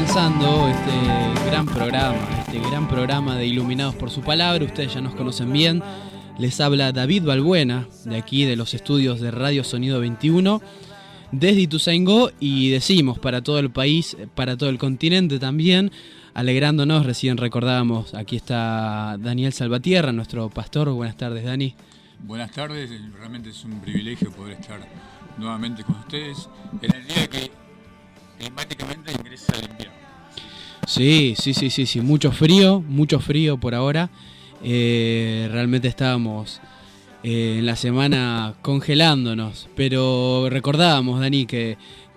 comenzando este gran programa de Iluminados por su Palabra. Ustedes ya nos conocen bien. Les habla David Balbuena, de aquí de los estudios de Radio Sonido 21, desde Ituzaingó, y decimos para todo el país, para todo el continente también, alegrándonos. Recién recordábamos, aquí está Daniel Salvatierra, nuestro pastor. Buenas tardes, Dani. Buenas tardes, realmente es un privilegio poder estar nuevamente con ustedes en el día que climáticamente ingresa el invierno. Sí, mucho frío por ahora. Realmente estábamos en la semana congelándonos, pero recordábamos, Dani, que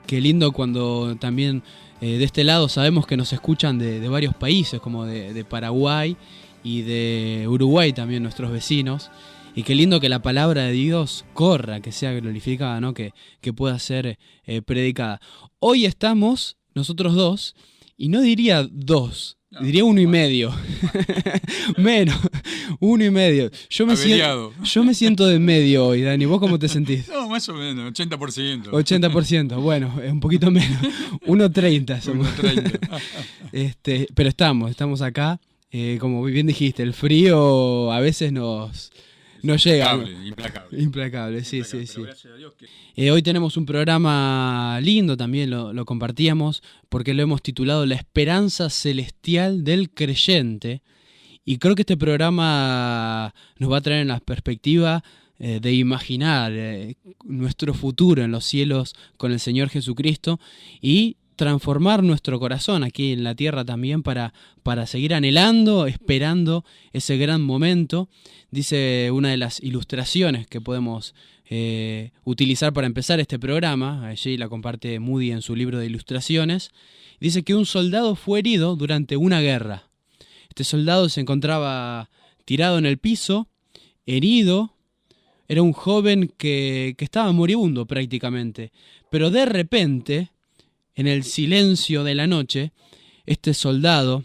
lindo cuando también de este lado sabemos que nos escuchan de varios países, como de Paraguay y de Uruguay también, nuestros vecinos. Y qué lindo que la palabra de Dios corra, que sea glorificada, ¿no? Que pueda ser predicada. Hoy estamos nosotros dos, y no diría dos, diría 1,5. Menos, 1,5. Yo me siento de medio hoy, Dani. ¿Vos cómo te sentís? No, más o menos, 80%. 80%, bueno, es un poquito menos. 1,30 somos. 1,30. Pero estamos acá. Como bien dijiste, el frío a veces nos llega. Implacable, sí. Gracias a Dios que... Hoy tenemos un programa lindo, también lo compartíamos, porque lo hemos titulado La Esperanza Celestial del Creyente. Y creo que este programa nos va a traer en la perspectiva de imaginar nuestro futuro en los cielos con el Señor Jesucristo y transformar nuestro corazón aquí en la tierra también para seguir anhelando, esperando ese gran momento. Dice una de las ilustraciones que podemos utilizar para empezar este programa, allí la comparte Moody en su libro de ilustraciones, dice que un soldado fue herido durante una guerra. Este soldado se encontraba tirado en el piso, herido. Era un joven que estaba moribundo prácticamente, pero de repente, en el silencio de la noche, este soldado,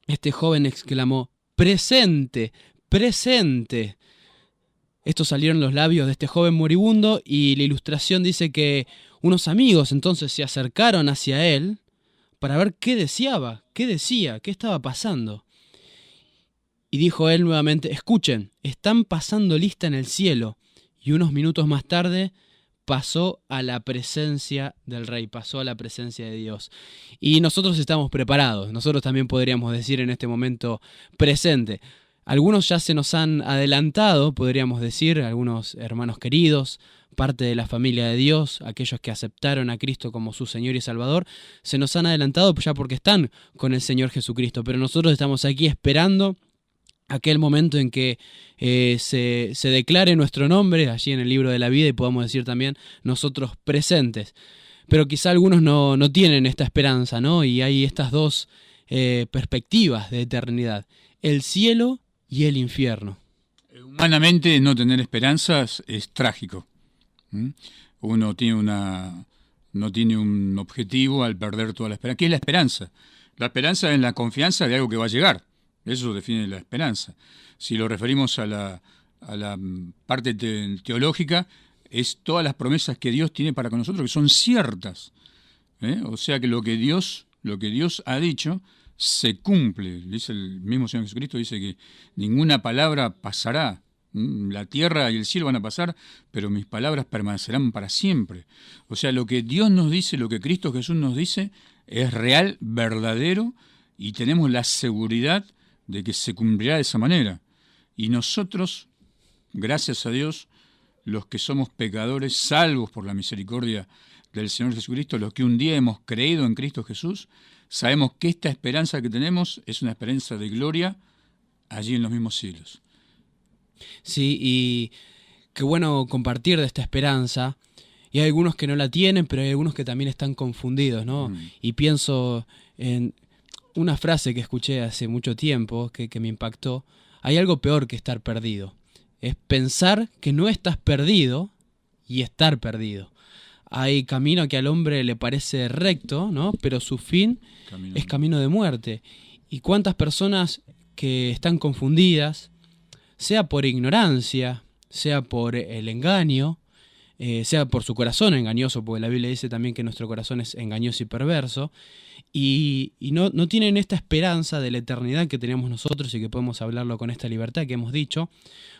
este joven exclamó: ¡presente! ¡Presente! Estos salieron los labios de este joven moribundo, y la ilustración dice que unos amigos entonces se acercaron hacia él para ver qué decía, qué estaba pasando. Y dijo él nuevamente: escuchen, están pasando lista en el cielo. Y unos minutos más tarde pasó a la presencia del Rey, pasó a la presencia de Dios. Y nosotros estamos preparados, nosotros también podríamos decir en este momento presente. Algunos ya se nos han adelantado, podríamos decir, algunos hermanos queridos, parte de la familia de Dios, aquellos que aceptaron a Cristo como su Señor y Salvador, se nos han adelantado ya porque están con el Señor Jesucristo, pero nosotros estamos aquí esperando aquel momento en que se declare nuestro nombre allí en el libro de la vida y podamos decir también nosotros presentes. Pero quizá algunos no tienen esta esperanza, ¿no? Y hay estas dos perspectivas de eternidad: el cielo y el infierno. Humanamente, no tener esperanzas es trágico. Uno no tiene un objetivo al perder toda la esperanza. ¿Qué es la esperanza? La esperanza es la confianza de algo que va a llegar. Eso define la esperanza. Si lo referimos a la parte teológica, es todas las promesas que Dios tiene para con nosotros, que son ciertas. O sea que lo que Dios ha dicho se cumple. Dice el mismo Señor Jesucristo, dice que ninguna palabra pasará. La tierra y el cielo van a pasar, pero mis palabras permanecerán para siempre. O sea, lo que Dios nos dice, lo que Cristo Jesús nos dice, es real, verdadero, y tenemos la seguridad de que se cumplirá de esa manera. Y nosotros, gracias a Dios, los que somos pecadores, salvos por la misericordia del Señor Jesucristo, los que un día hemos creído en Cristo Jesús, sabemos que esta esperanza que tenemos es una esperanza de gloria allí en los mismos cielos. Sí, y qué bueno compartir de esta esperanza. Y hay algunos que no la tienen, pero hay algunos que también están confundidos, ¿no? Y pienso en una frase que escuché hace mucho tiempo que me impactó: hay algo peor que estar perdido. Es pensar que no estás perdido y estar perdido. Hay camino que al hombre le parece recto, ¿no? Pero su fin es camino de muerte. Y cuántas personas que están confundidas, sea por ignorancia, sea por el engaño, sea por su corazón engañoso, porque la Biblia dice también que nuestro corazón es engañoso y perverso, y no tienen esta esperanza de la eternidad que tenemos nosotros y que podemos hablarlo con esta libertad que hemos dicho,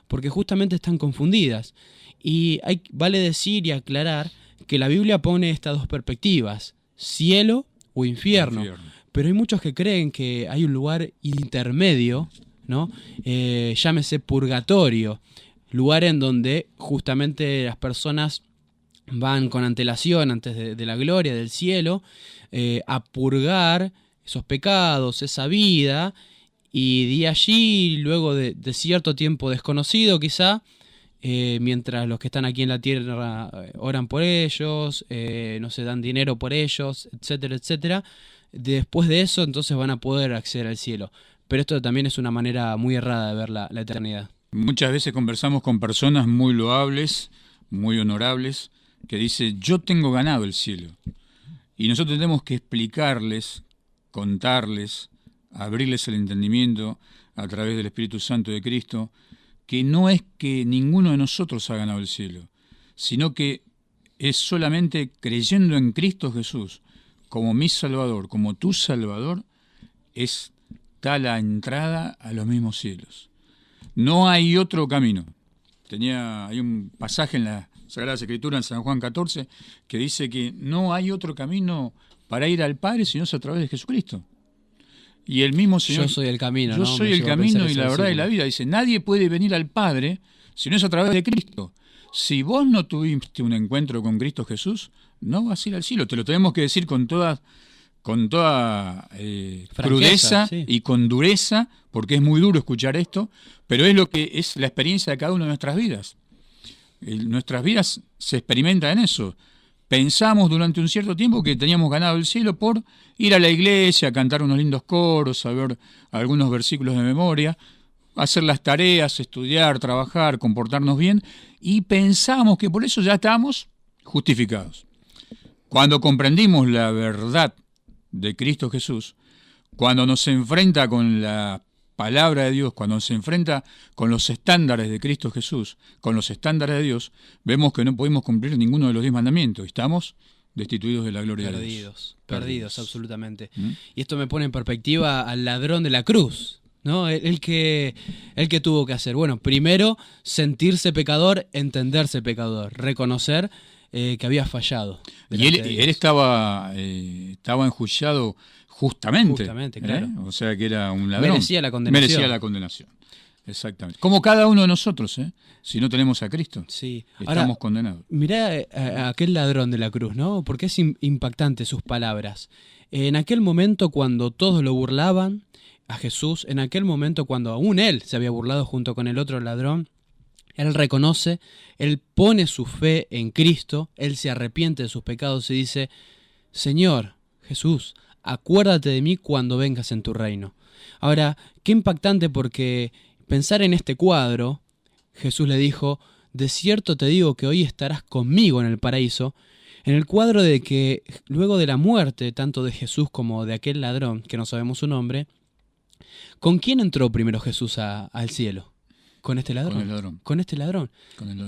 porque justamente están confundidas. Y vale decir y aclarar que la Biblia pone estas dos perspectivas, cielo o infierno. Pero hay muchos que creen que hay un lugar intermedio, ¿no? Llámese purgatorio, lugar en donde justamente las personas van con antelación antes de la gloria del cielo a purgar esos pecados, esa vida, y de allí, luego de cierto tiempo desconocido quizá, mientras los que están aquí en la tierra oran por ellos, no se dan dinero por ellos, etcétera, etcétera, después de eso entonces van a poder acceder al cielo. Pero esto también es una manera muy errada de ver la eternidad. Muchas veces conversamos con personas muy loables, muy honorables, que dicen, yo tengo ganado el cielo. Y nosotros tenemos que explicarles, contarles, abrirles el entendimiento a través del Espíritu Santo de Cristo, que no es que ninguno de nosotros ha ganado el cielo, sino que es solamente creyendo en Cristo Jesús como mi Salvador, como tu Salvador, está la entrada a los mismos cielos. No hay otro camino. Hay un pasaje en la Sagrada Escritura, en San Juan 14, que dice que no hay otro camino para ir al Padre sino a través de Jesucristo. Y el mismo Señor... Yo soy el camino, Yo ¿no? soy el camino y la verdad y la vida. Dice, nadie puede venir al Padre si no es a través de Cristo. Si vos no tuviste un encuentro con Cristo Jesús, no vas a ir al cielo. Te lo tenemos que decir con toda crudeza, sí, y con dureza, porque es muy duro escuchar esto, pero es lo que es la experiencia de cada una de nuestras vidas. Nuestras vidas se experimentan en eso. Pensamos durante un cierto tiempo que teníamos ganado el cielo por ir a la iglesia, cantar unos lindos coros, saber algunos versículos de memoria, hacer las tareas, estudiar, trabajar, comportarnos bien, y pensamos que por eso ya estamos justificados. Cuando comprendimos la verdad de Cristo Jesús, cuando nos enfrenta con la palabra de Dios, cuando se enfrenta con los estándares de Cristo Jesús, con los estándares de Dios, vemos que no podemos cumplir ninguno de los 10 mandamientos. Estamos destituidos de la gloria de Dios. Perdidos, absolutamente. Y esto me pone en perspectiva al ladrón de la cruz, ¿no? El que tuvo que hacer. Bueno, primero, sentirse pecador, entenderse pecador, reconocer que había fallado. Y él estaba enjuiciado justamente, claro. O sea que era un ladrón. Merecía la condenación. Exactamente. Como cada uno de nosotros, si no tenemos a Cristo, sí, estamos condenados. Mirá a aquel ladrón de la cruz, ¿no? Porque es impactante sus palabras. En aquel momento cuando todos lo burlaban a Jesús, en aquel momento cuando aún él se había burlado junto con el otro ladrón, él reconoce, él pone su fe en Cristo, él se arrepiente de sus pecados y dice, Señor Jesús, acuérdate de mí cuando vengas en tu reino. Ahora, qué impactante, porque pensar en este cuadro, Jesús le dijo, de cierto te digo que hoy estarás conmigo en el paraíso, en el cuadro de que luego de la muerte, tanto de Jesús como de aquel ladrón, que no sabemos su nombre, ¿con quién entró primero Jesús al cielo? Con este ladrón. Con este ladrón.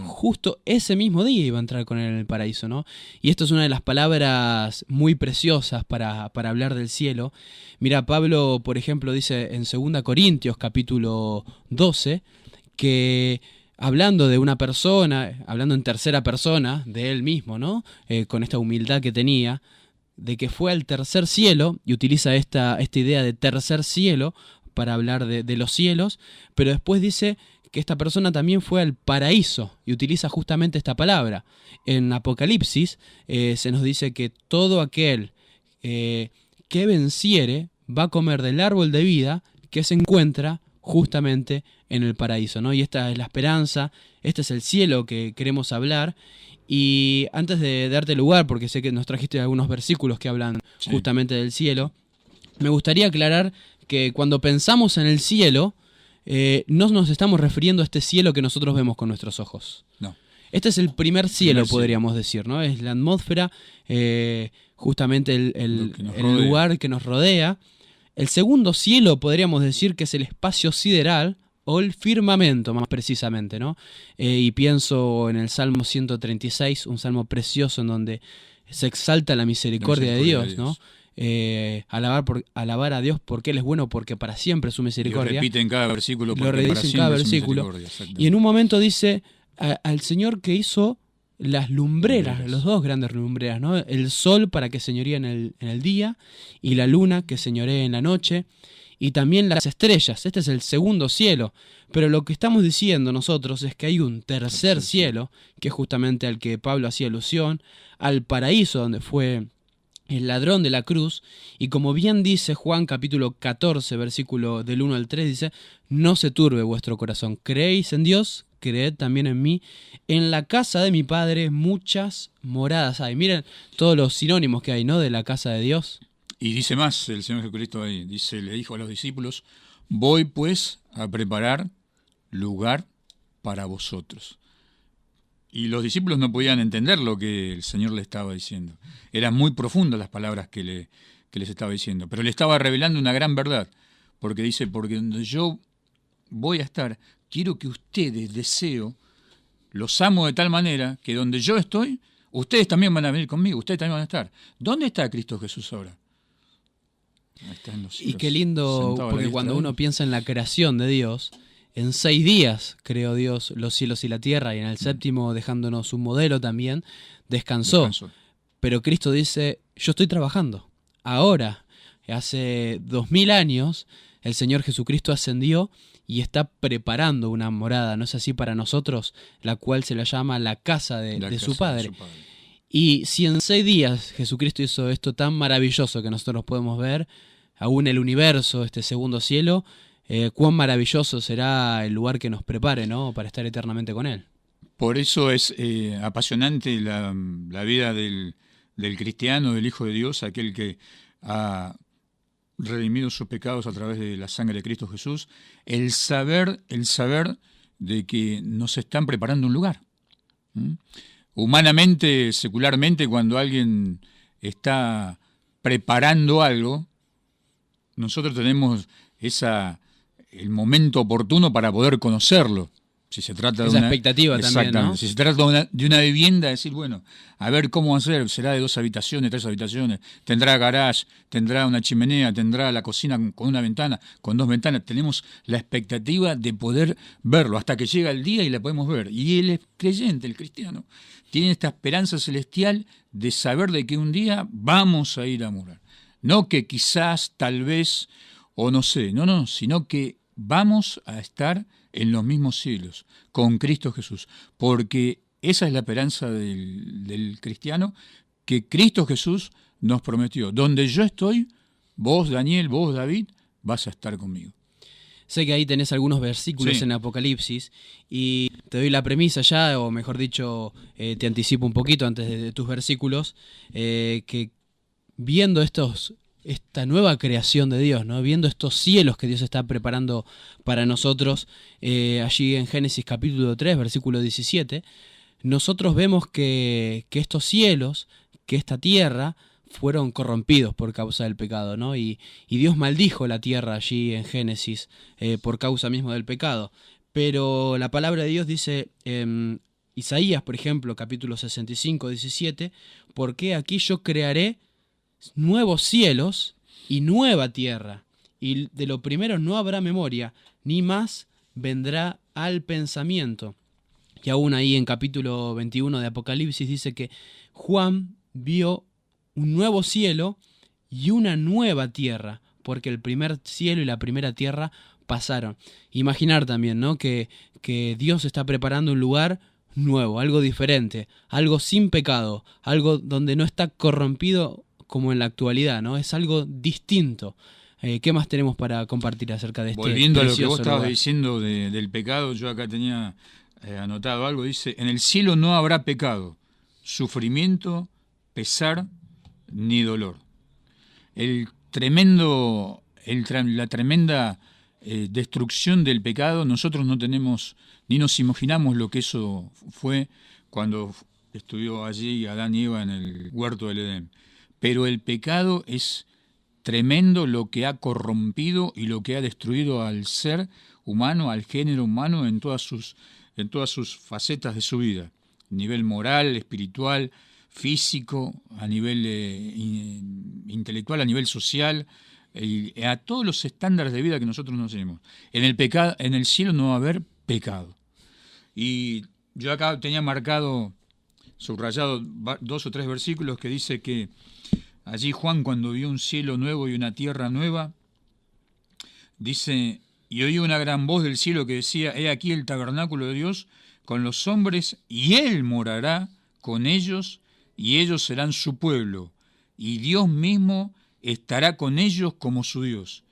Justo ese mismo día iba a entrar con él en el paraíso, ¿no? Y esto es una de las palabras muy preciosas para hablar del cielo. Mira, Pablo, por ejemplo, dice en 2 Corintios, capítulo 12, que hablando de una persona, hablando en tercera persona, de él mismo, ¿no? Con esta humildad que tenía, de que fue al tercer cielo, y utiliza esta idea de tercer cielo para hablar de los cielos, pero después dice que esta persona también fue al paraíso y utiliza justamente esta palabra. En Apocalipsis se nos dice que todo aquel que venciere va a comer del árbol de vida que se encuentra justamente en el paraíso, ¿no? Y esta es la esperanza, este es el cielo que queremos hablar. Y antes de darte lugar, porque sé que nos trajiste algunos versículos que hablan justamente del cielo, me gustaría aclarar que cuando pensamos en el cielo, no nos estamos refiriendo a este cielo que nosotros vemos con nuestros ojos. No. Este es el primer cielo, podríamos decir, ¿no? Es la atmósfera, justamente el lugar que nos rodea. El segundo cielo podríamos decir que es el espacio sideral, o el firmamento, más precisamente, ¿no? Y pienso en el Salmo 136, un salmo precioso en donde se exalta la La misericordia de misericordia de Dios, ¿no? Dios. Alabar a Dios porque Él es bueno, porque para siempre es su Y misericordia. repite en cada versículo, Lo porque para redice en cada siempre es su versículo. misericordia. Y en Exactamente. un momento dice al Señor que hizo las lumbreras, los Lumbreras. dos grandes lumbreras, ¿no? El sol para que señoríe en el día y la luna que señoree en la noche y también las estrellas. Este es el segundo cielo. Pero lo que estamos diciendo nosotros es que hay un tercer Tercer cielo. cielo, que es justamente al que Pablo hacía alusión, al paraíso donde fue el ladrón de la cruz, y como bien dice Juan capítulo 14, versículo del 1 al 3, dice, no se turbe vuestro corazón, creéis en Dios, creed también en mí, en la casa de mi Padre muchas moradas hay. Miren todos los sinónimos que hay, ¿no? De la casa de Dios. Y dice más el Señor Jesucristo ahí, dice, le dijo a los discípulos, voy pues a preparar lugar para vosotros. Y los discípulos no podían entender lo que el Señor le estaba diciendo. Eran muy profundas las palabras que les estaba diciendo, pero le estaba revelando una gran verdad, porque dice, porque donde yo voy a estar, quiero que ustedes, deseo, los amo de tal manera que donde yo estoy, ustedes también van a venir conmigo, ustedes también van a estar. ¿Dónde está Cristo Jesús ahora? Está en los Y qué cielos, lindo, sentado a la porque diestra cuando de uno Dios. piensa en la creación de Dios, en 6 días creó Dios los cielos y la tierra, y en el séptimo, dejándonos un modelo también, descansó. Descanso. Pero Cristo dice, yo estoy trabajando. Ahora, hace 2000 años, el Señor Jesucristo ascendió y está preparando una morada, ¿no es así para nosotros? La cual se la llama la casa La de su casa de Padre. su Padre. Y si en 6 días Jesucristo hizo esto tan maravilloso que nosotros podemos ver, aún el universo, este segundo cielo, cuán maravilloso será el lugar que nos prepare, ¿no? Para estar eternamente con Él. Por eso es apasionante la vida del cristiano, del Hijo de Dios, aquel que ha redimido sus pecados a través de la sangre de Cristo Jesús, el saber de que nos están preparando un lugar. ¿Mm? Humanamente, secularmente, cuando alguien está preparando algo, nosotros tenemos el momento oportuno para poder conocerlo. Si se trata de Esa una... expectativa también, Exactamente. ¿no? Si se trata de una vivienda, decir, bueno, a ver cómo hacer, será de 2 habitaciones, 3 habitaciones, tendrá garage, tendrá una chimenea, tendrá la cocina con una ventana, con 2 ventanas. Tenemos la expectativa de poder verlo hasta que llega el día y la podemos ver. Y él es creyente, el cristiano, tiene esta esperanza celestial de saber de que un día vamos a ir a morar. No que quizás, tal vez, o no sé, no, sino que vamos a estar en los mismos cielos, con Cristo Jesús, porque esa es la esperanza del cristiano, que Cristo Jesús nos prometió. Donde yo estoy, vos, Daniel, vos, David, vas a estar conmigo. Sé que ahí tenés algunos versículos Sí. en Apocalipsis y te doy la premisa ya, o mejor dicho, te anticipo un poquito antes de tus versículos, que viendo esta nueva creación de Dios, ¿no? Viendo estos cielos que Dios está preparando para nosotros, allí en Génesis capítulo 3, versículo 17, nosotros vemos que estos cielos, que esta tierra, fueron corrompidos por causa del pecado, ¿no? Y Dios maldijo la tierra allí en Génesis por causa mismo del pecado. Pero la palabra de Dios dice en Isaías, por ejemplo, capítulo 65, 17, porque aquí yo crearé nuevos cielos y nueva tierra, y de lo primero no habrá memoria, ni más vendrá al pensamiento. Y aún ahí en capítulo 21 de Apocalipsis dice que Juan vio un nuevo cielo y una nueva tierra, porque el primer cielo y la primera tierra pasaron. Imaginar también, ¿no? Que Dios está preparando un lugar nuevo, algo diferente, algo sin pecado, algo donde no está corrompido como en la actualidad, ¿no? Es algo distinto. ¿Qué más tenemos para compartir acerca de este Volviendo a lo que vos precioso estabas lugar? diciendo del pecado, yo acá tenía anotado algo, dice, en el cielo no habrá pecado, sufrimiento, pesar, ni dolor. La tremenda destrucción del pecado, nosotros no tenemos, ni nos imaginamos lo que eso fue cuando estuvo allí Adán y Eva en el huerto del Edén. Pero el pecado es tremendo lo que ha corrompido y lo que ha destruido al ser humano, al género humano en todas sus facetas de su vida, a nivel moral, espiritual, físico, a nivel intelectual, a nivel social, y a todos los estándares de vida que nosotros nos tenemos. En el cielo no va a haber pecado. Y yo acá tenía marcado, subrayado 2 o 3 versículos que dice que allí Juan, cuando vio un cielo nuevo y una tierra nueva, dice: y oí una gran voz del cielo que decía: he aquí el tabernáculo de Dios con los hombres, y Él morará con ellos, y ellos serán su pueblo, y Dios mismo estará con ellos como su Dios.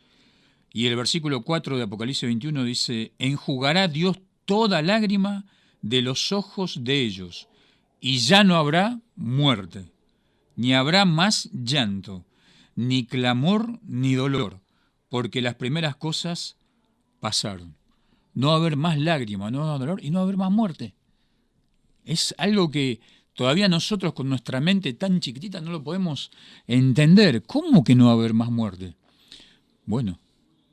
Y el versículo 4 de Apocalipsis 21 dice: enjugará Dios toda lágrima de los ojos de ellos, y ya no habrá muerte, ni habrá más llanto, ni clamor, ni dolor, porque las primeras cosas pasaron. No va a haber más lágrima, no va a haber dolor y no va a haber más muerte. Es algo que todavía nosotros con nuestra mente tan chiquitita no lo podemos entender. ¿Cómo que no va a haber más muerte? Bueno,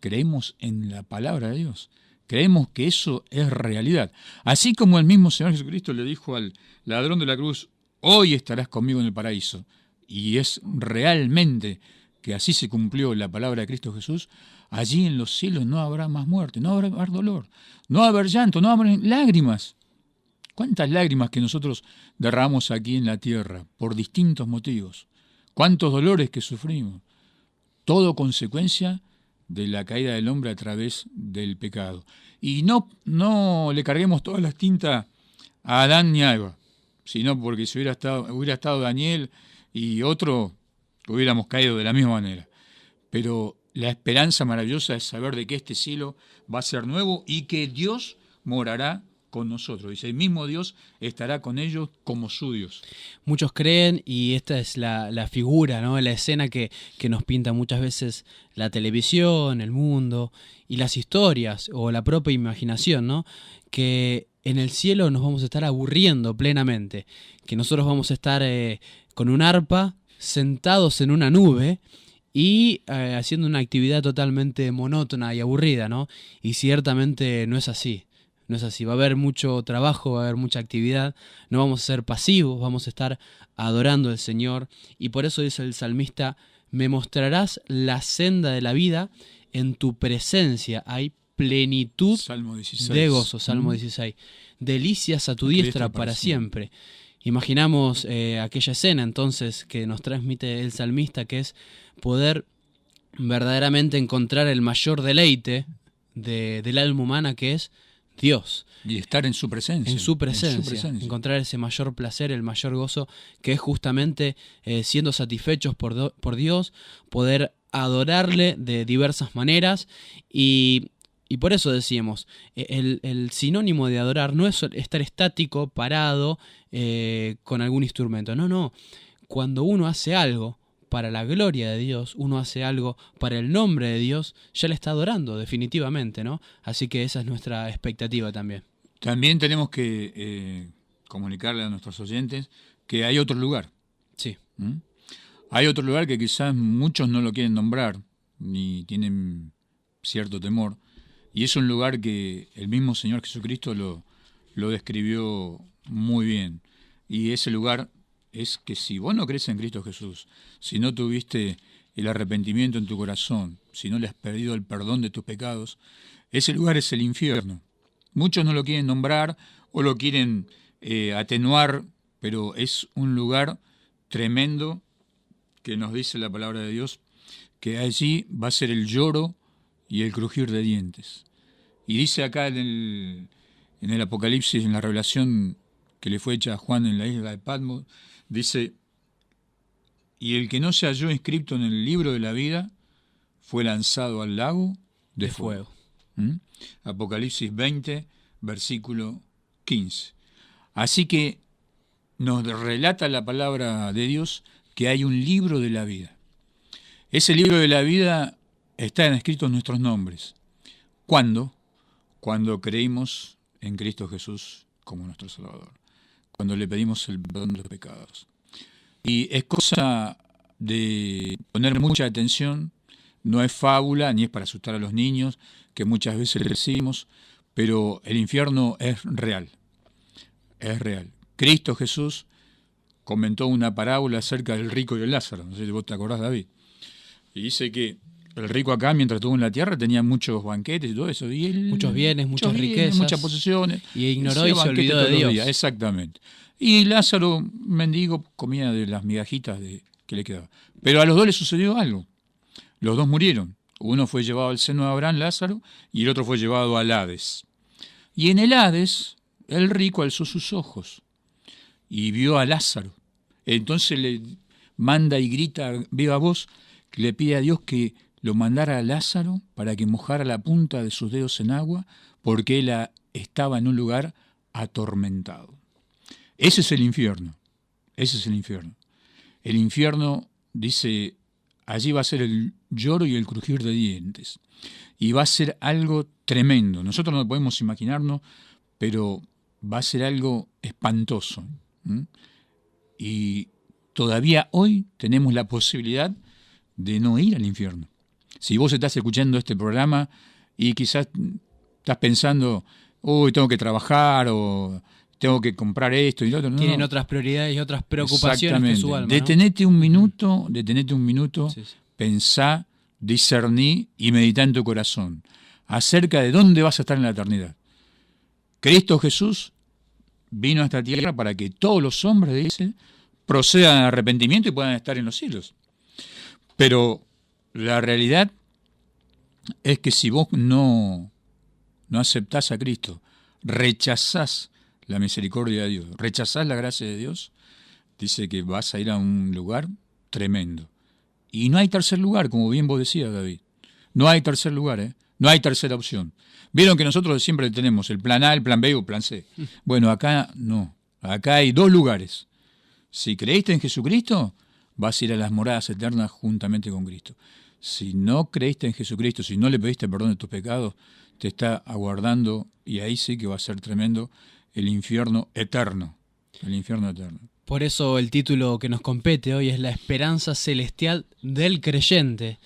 creemos en la palabra de Dios. Creemos que eso es realidad. Así como el mismo Señor Jesucristo le dijo al ladrón de la cruz: hoy estarás conmigo en el paraíso. Y es realmente que así se cumplió la palabra de Cristo Jesús. Allí en los cielos no habrá más muerte, no habrá dolor, no va a haber llanto, no va a haber lágrimas. ¿Cuántas lágrimas que nosotros derramamos aquí en la tierra por distintos motivos? ¿Cuántos dolores que sufrimos? Todo consecuencia de la caída del hombre a través del pecado. Y no le carguemos todas las tintas a Adán ni a Eva, sino porque si hubiera estado Daniel y otro, hubiéramos caído de la misma manera. Pero la esperanza maravillosa es saber de que este cielo va a ser nuevo y que Dios morará con nosotros. Dice: el mismo Dios estará con ellos como su Dios. Muchos creen, y esta es la figura, ¿no? La escena que nos pinta muchas veces la televisión, el mundo y las historias o la propia imaginación, ¿no? Que en el cielo nos vamos a estar aburriendo plenamente, que nosotros vamos a estar con un arpa, sentados en una nube y haciendo una actividad totalmente monótona y aburrida, ¿no? Y ciertamente no es así. No es así, va a haber mucho trabajo, va a haber mucha actividad, no vamos a ser pasivos, vamos a estar adorando al Señor. Y por eso dice el salmista: me mostrarás la senda de la vida, en tu presencia hay plenitud Salmo 16. de gozo. Salmo 16. Delicias a tu diestra para siempre. Imaginamos aquella escena entonces que nos transmite el salmista, que es poder verdaderamente encontrar el mayor deleite del alma humana, que es Dios. Y estar en su presencia. En su presencia. Encontrar ese mayor placer, el mayor gozo, que es justamente siendo satisfechos por Dios, poder adorarle de diversas maneras. Y por eso decíamos, el sinónimo de adorar no es estar estático, parado, con algún instrumento. No. Cuando uno hace algo para la gloria de Dios, uno hace algo para el nombre de Dios, ya le está adorando definitivamente, ¿no? Así que esa es nuestra expectativa también. También tenemos que comunicarle a nuestros oyentes que hay otro lugar. Sí. Hay otro lugar que quizás muchos no lo quieren nombrar, ni tienen cierto temor, y es un lugar que el mismo Señor Jesucristo lo describió muy bien. Y ese lugar es que si vos no crees en Cristo Jesús, si no tuviste el arrepentimiento en tu corazón, si no le has pedido el perdón de tus pecados, ese lugar es el infierno. Muchos no lo quieren nombrar o lo quieren atenuar, pero es un lugar tremendo que nos dice la palabra de Dios, que allí va a ser el lloro y el crujir de dientes. Y dice acá en el Apocalipsis, en la revelación que le fue hecha a Juan en la isla de Patmos, dice: y el que no se halló inscrito en el libro de la vida fue lanzado al lago de fuego. Apocalipsis 20, versículo 15. Así que nos relata la palabra de Dios que hay un libro de la vida. Ese libro de la vida están escritos nuestros nombres. ¿Cuándo? Cuando creímos en Cristo Jesús como nuestro Salvador. Cuando le pedimos el perdón de los pecados. Y es cosa de poner mucha atención. No es fábula, ni es para asustar a los niños, que muchas veces le decimos, pero el infierno es real. Es real. Cristo Jesús comentó una parábola acerca del rico y el Lázaro. No sé si vos te acordás, David. Y dice que el rico acá, mientras estuvo en la tierra, tenía muchos banquetes y todo eso. Y él, muchos bienes, muchas riquezas. Muchas posesiones. Y ignoró y se olvidó de Dios. Exactamente. Y Lázaro, mendigo, comía de las migajitas que le quedaba. Pero a los dos les sucedió algo. Los dos murieron. Uno fue llevado al seno de Abraham, Lázaro, y el otro fue llevado al Hades. Y en el Hades, el rico alzó sus ojos y vio a Lázaro. Entonces le manda y grita a viva voz, que le pide a Dios que lo mandara a Lázaro para que mojara la punta de sus dedos en agua, porque él estaba en un lugar atormentado. Ese es el infierno. Ese es el infierno. El infierno, dice, allí va a ser el lloro y el crujir de dientes. Y va a ser algo tremendo. Nosotros no lo podemos imaginarnos, pero va a ser algo espantoso. Y todavía hoy tenemos la posibilidad de no ir al infierno. Si vos estás escuchando este programa y quizás estás pensando, uy, tengo que trabajar o tengo que comprar esto y lo otro. Tienen otras prioridades y otras preocupaciones que su alma, ¿no? Detenete un minuto, sí. Pensá, discerní y meditá en tu corazón acerca de dónde vas a estar en la eternidad. Cristo Jesús vino a esta tierra para que todos los hombres, dice, procedan al arrepentimiento y puedan estar en los cielos. Pero la realidad es que si vos no aceptás a Cristo, rechazás la misericordia de Dios, rechazás la gracia de Dios, dice que vas a ir a un lugar tremendo. Y no hay tercer lugar, como bien vos decías, David. No hay tercer lugar, no hay tercera opción. Vieron que nosotros siempre tenemos el plan A, el plan B o el plan C. Bueno, acá no. Acá hay dos lugares. Si creíste en Jesucristo, vas a ir a las moradas eternas juntamente con Cristo. Si no creíste en Jesucristo, si no le pediste perdón de tus pecados, te está aguardando, y ahí sí que va a ser tremendo, el infierno eterno. El infierno eterno. Por eso el título que nos compete hoy es La esperanza celestial del creyente,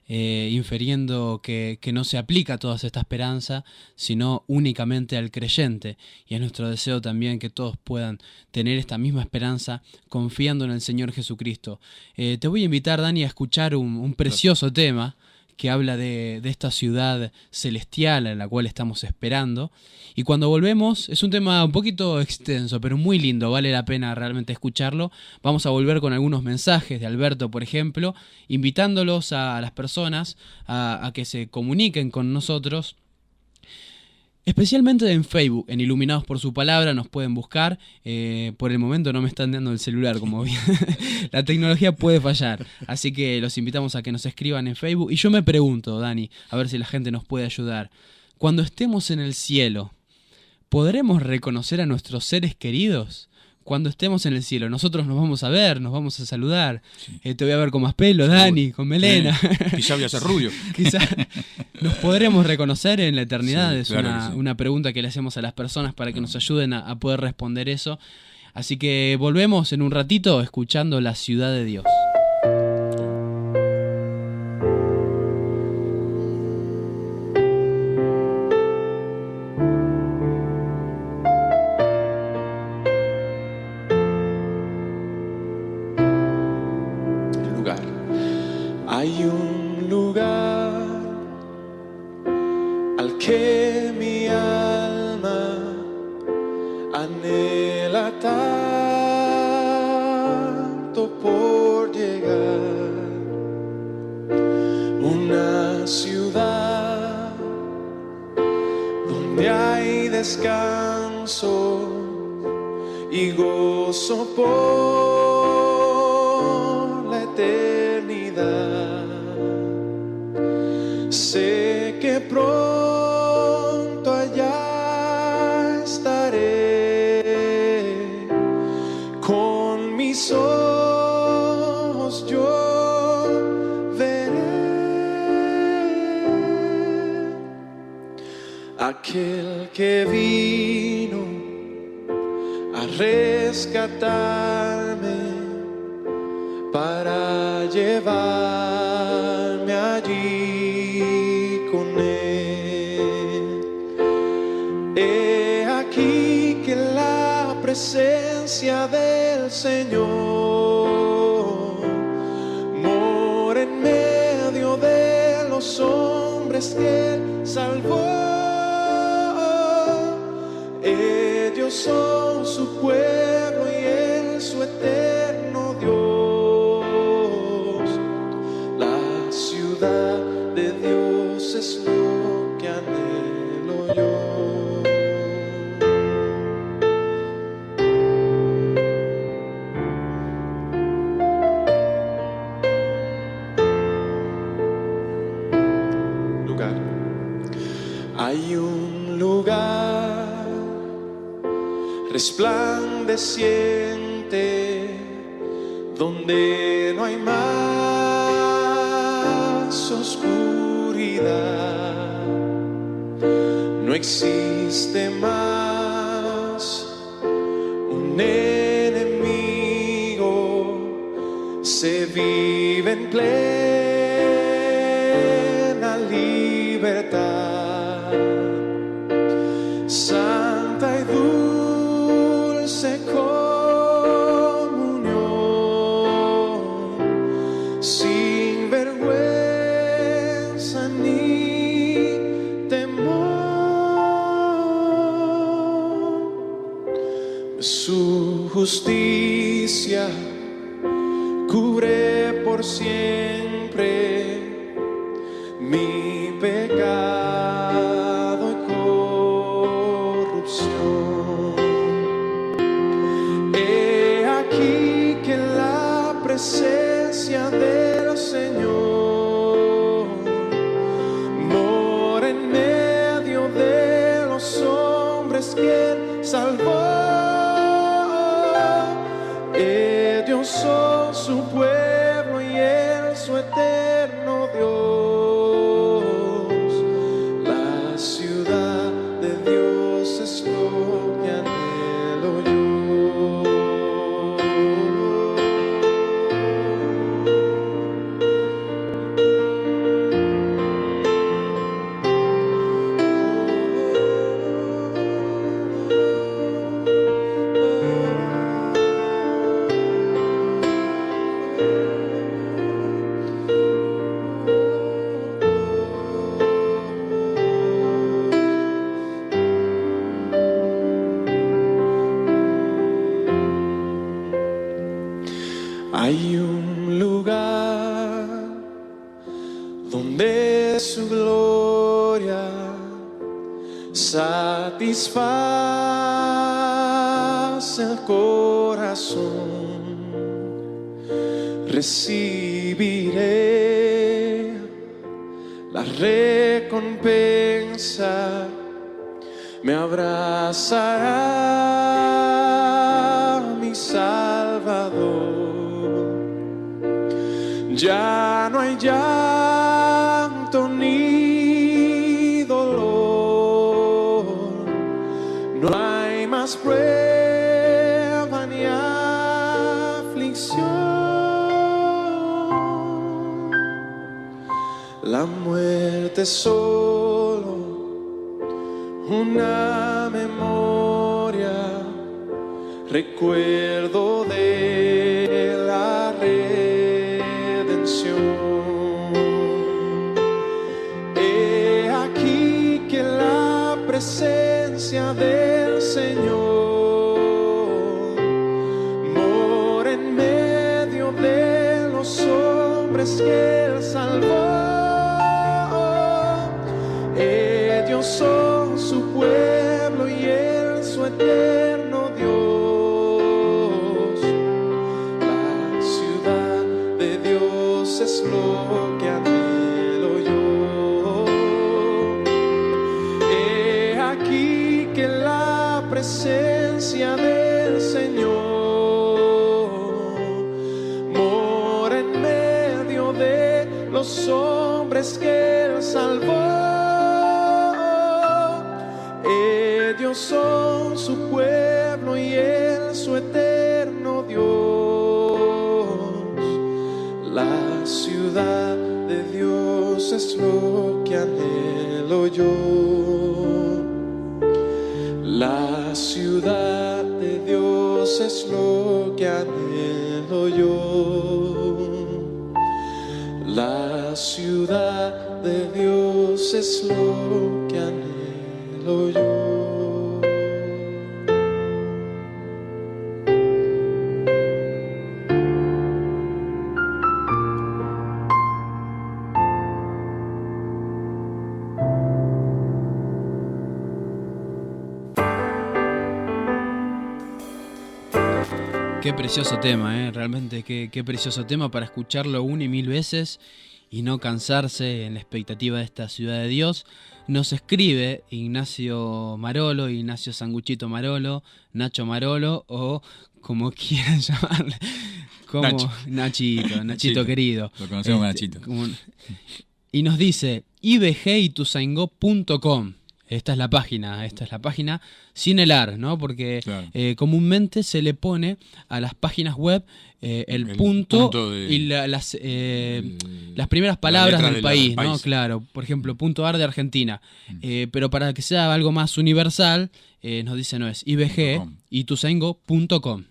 infiriendo que no se aplica toda esta esperanza, sino únicamente al creyente. Y es nuestro deseo también que todos puedan tener esta misma esperanza confiando en el Señor Jesucristo. Te voy a invitar, Dani, a escuchar un precioso tema que habla de esta ciudad celestial en la cual estamos esperando. Y cuando volvemos, es un tema un poquito extenso, pero muy lindo, vale la pena realmente escucharlo. Vamos a volver con algunos mensajes de Alberto, por ejemplo, invitándolos a las personas a que se comuniquen con nosotros. Especialmente en Facebook, en Iluminados por su Palabra, nos pueden buscar. Por el momento no me están dando el celular, como bien. La tecnología puede fallar, así que los invitamos a que nos escriban en Facebook. Y yo me pregunto, Dani, a ver si la gente nos puede ayudar. Cuando estemos en el cielo, ¿podremos reconocer a nuestros seres queridos? Cuando estemos en el cielo, nosotros nos vamos a ver, nos vamos a saludar. Sí. Te voy a ver con más pelo, Dani, con melena. Sí. Quizá voy a ser rubio. Quizá nos podremos reconocer en la eternidad. Sí, es claro una pregunta que le hacemos a las personas para que nos ayuden a poder responder eso. Así que volvemos en un ratito escuchando La Ciudad de Dios. Hay un lugar al que mi alma anhela tanto por llegar, una ciudad donde hay descanso y gozo por la eternidad. Sé que pronto allá estaré, con mis ojos yo veré aquel que vino a rescatarme para llevarme allí con Él. He aquí que la presencia del Señor mora en medio de los hombres que Él salvó. Ellos son su pueblo y Él su eterno Dios. La ciudad de Dios es lo que anhelo yo. Hay un lugar resplandeciente donde no hay más oscuridad, no existe más un enemigo, se vive en plena libertad. Santa y dulce comunión, sin vergüenza ni temor. Su justicia cubre por siempre mi pecado y corrupción. He aquí que la presencia del Señor mora en medio de los hombres que Él salvó. Ellos son su pueblo y Él su eterno Dios. La ciudad de Dios es lo que anhelo yo. Hay un lugar donde su gloria satisface el corazón. Recibiré la recompensa, me abrazará mi Salvador. Ya no hay llanto ni dolor, no hay más prueba ni aflicción. La muerte es solo una memoria, recuerdo de la He aquí que la presencia del Señor mora en medio de los hombres que Él salvó. Ellos son su pueblo y Él su eterno Dios. La ciudad de Dios es lo que anhelo yo. He aquí que la presencia del Señor mora en medio de los hombres que Él salvó. Ellos son su pueblo y Él su eterno Dios. ciudad de Dios es lo que anhelo yo. La ciudad de Dios es lo que anhelo yo. La ciudad de Dios es lo que anhelo yo. Qué precioso tema, realmente qué precioso tema para escucharlo una y mil veces y no cansarse en la expectativa de esta ciudad de Dios. Nos escribe Ignacio Marolo, Ignacio Sanguchito Marolo, Nacho Marolo o como quieran llamarle, como Nachito querido. Lo conocemos Nachito. Y nos dice ibgituzaingó.com. Esta es la página sin el ar, ¿no? Porque claro, comúnmente se le pone a las páginas web el punto y las primeras palabras del país, ¿no? Claro, por ejemplo, .ar de Argentina. Pero para que sea algo más universal, nos dice no es ibgituzaingó.com.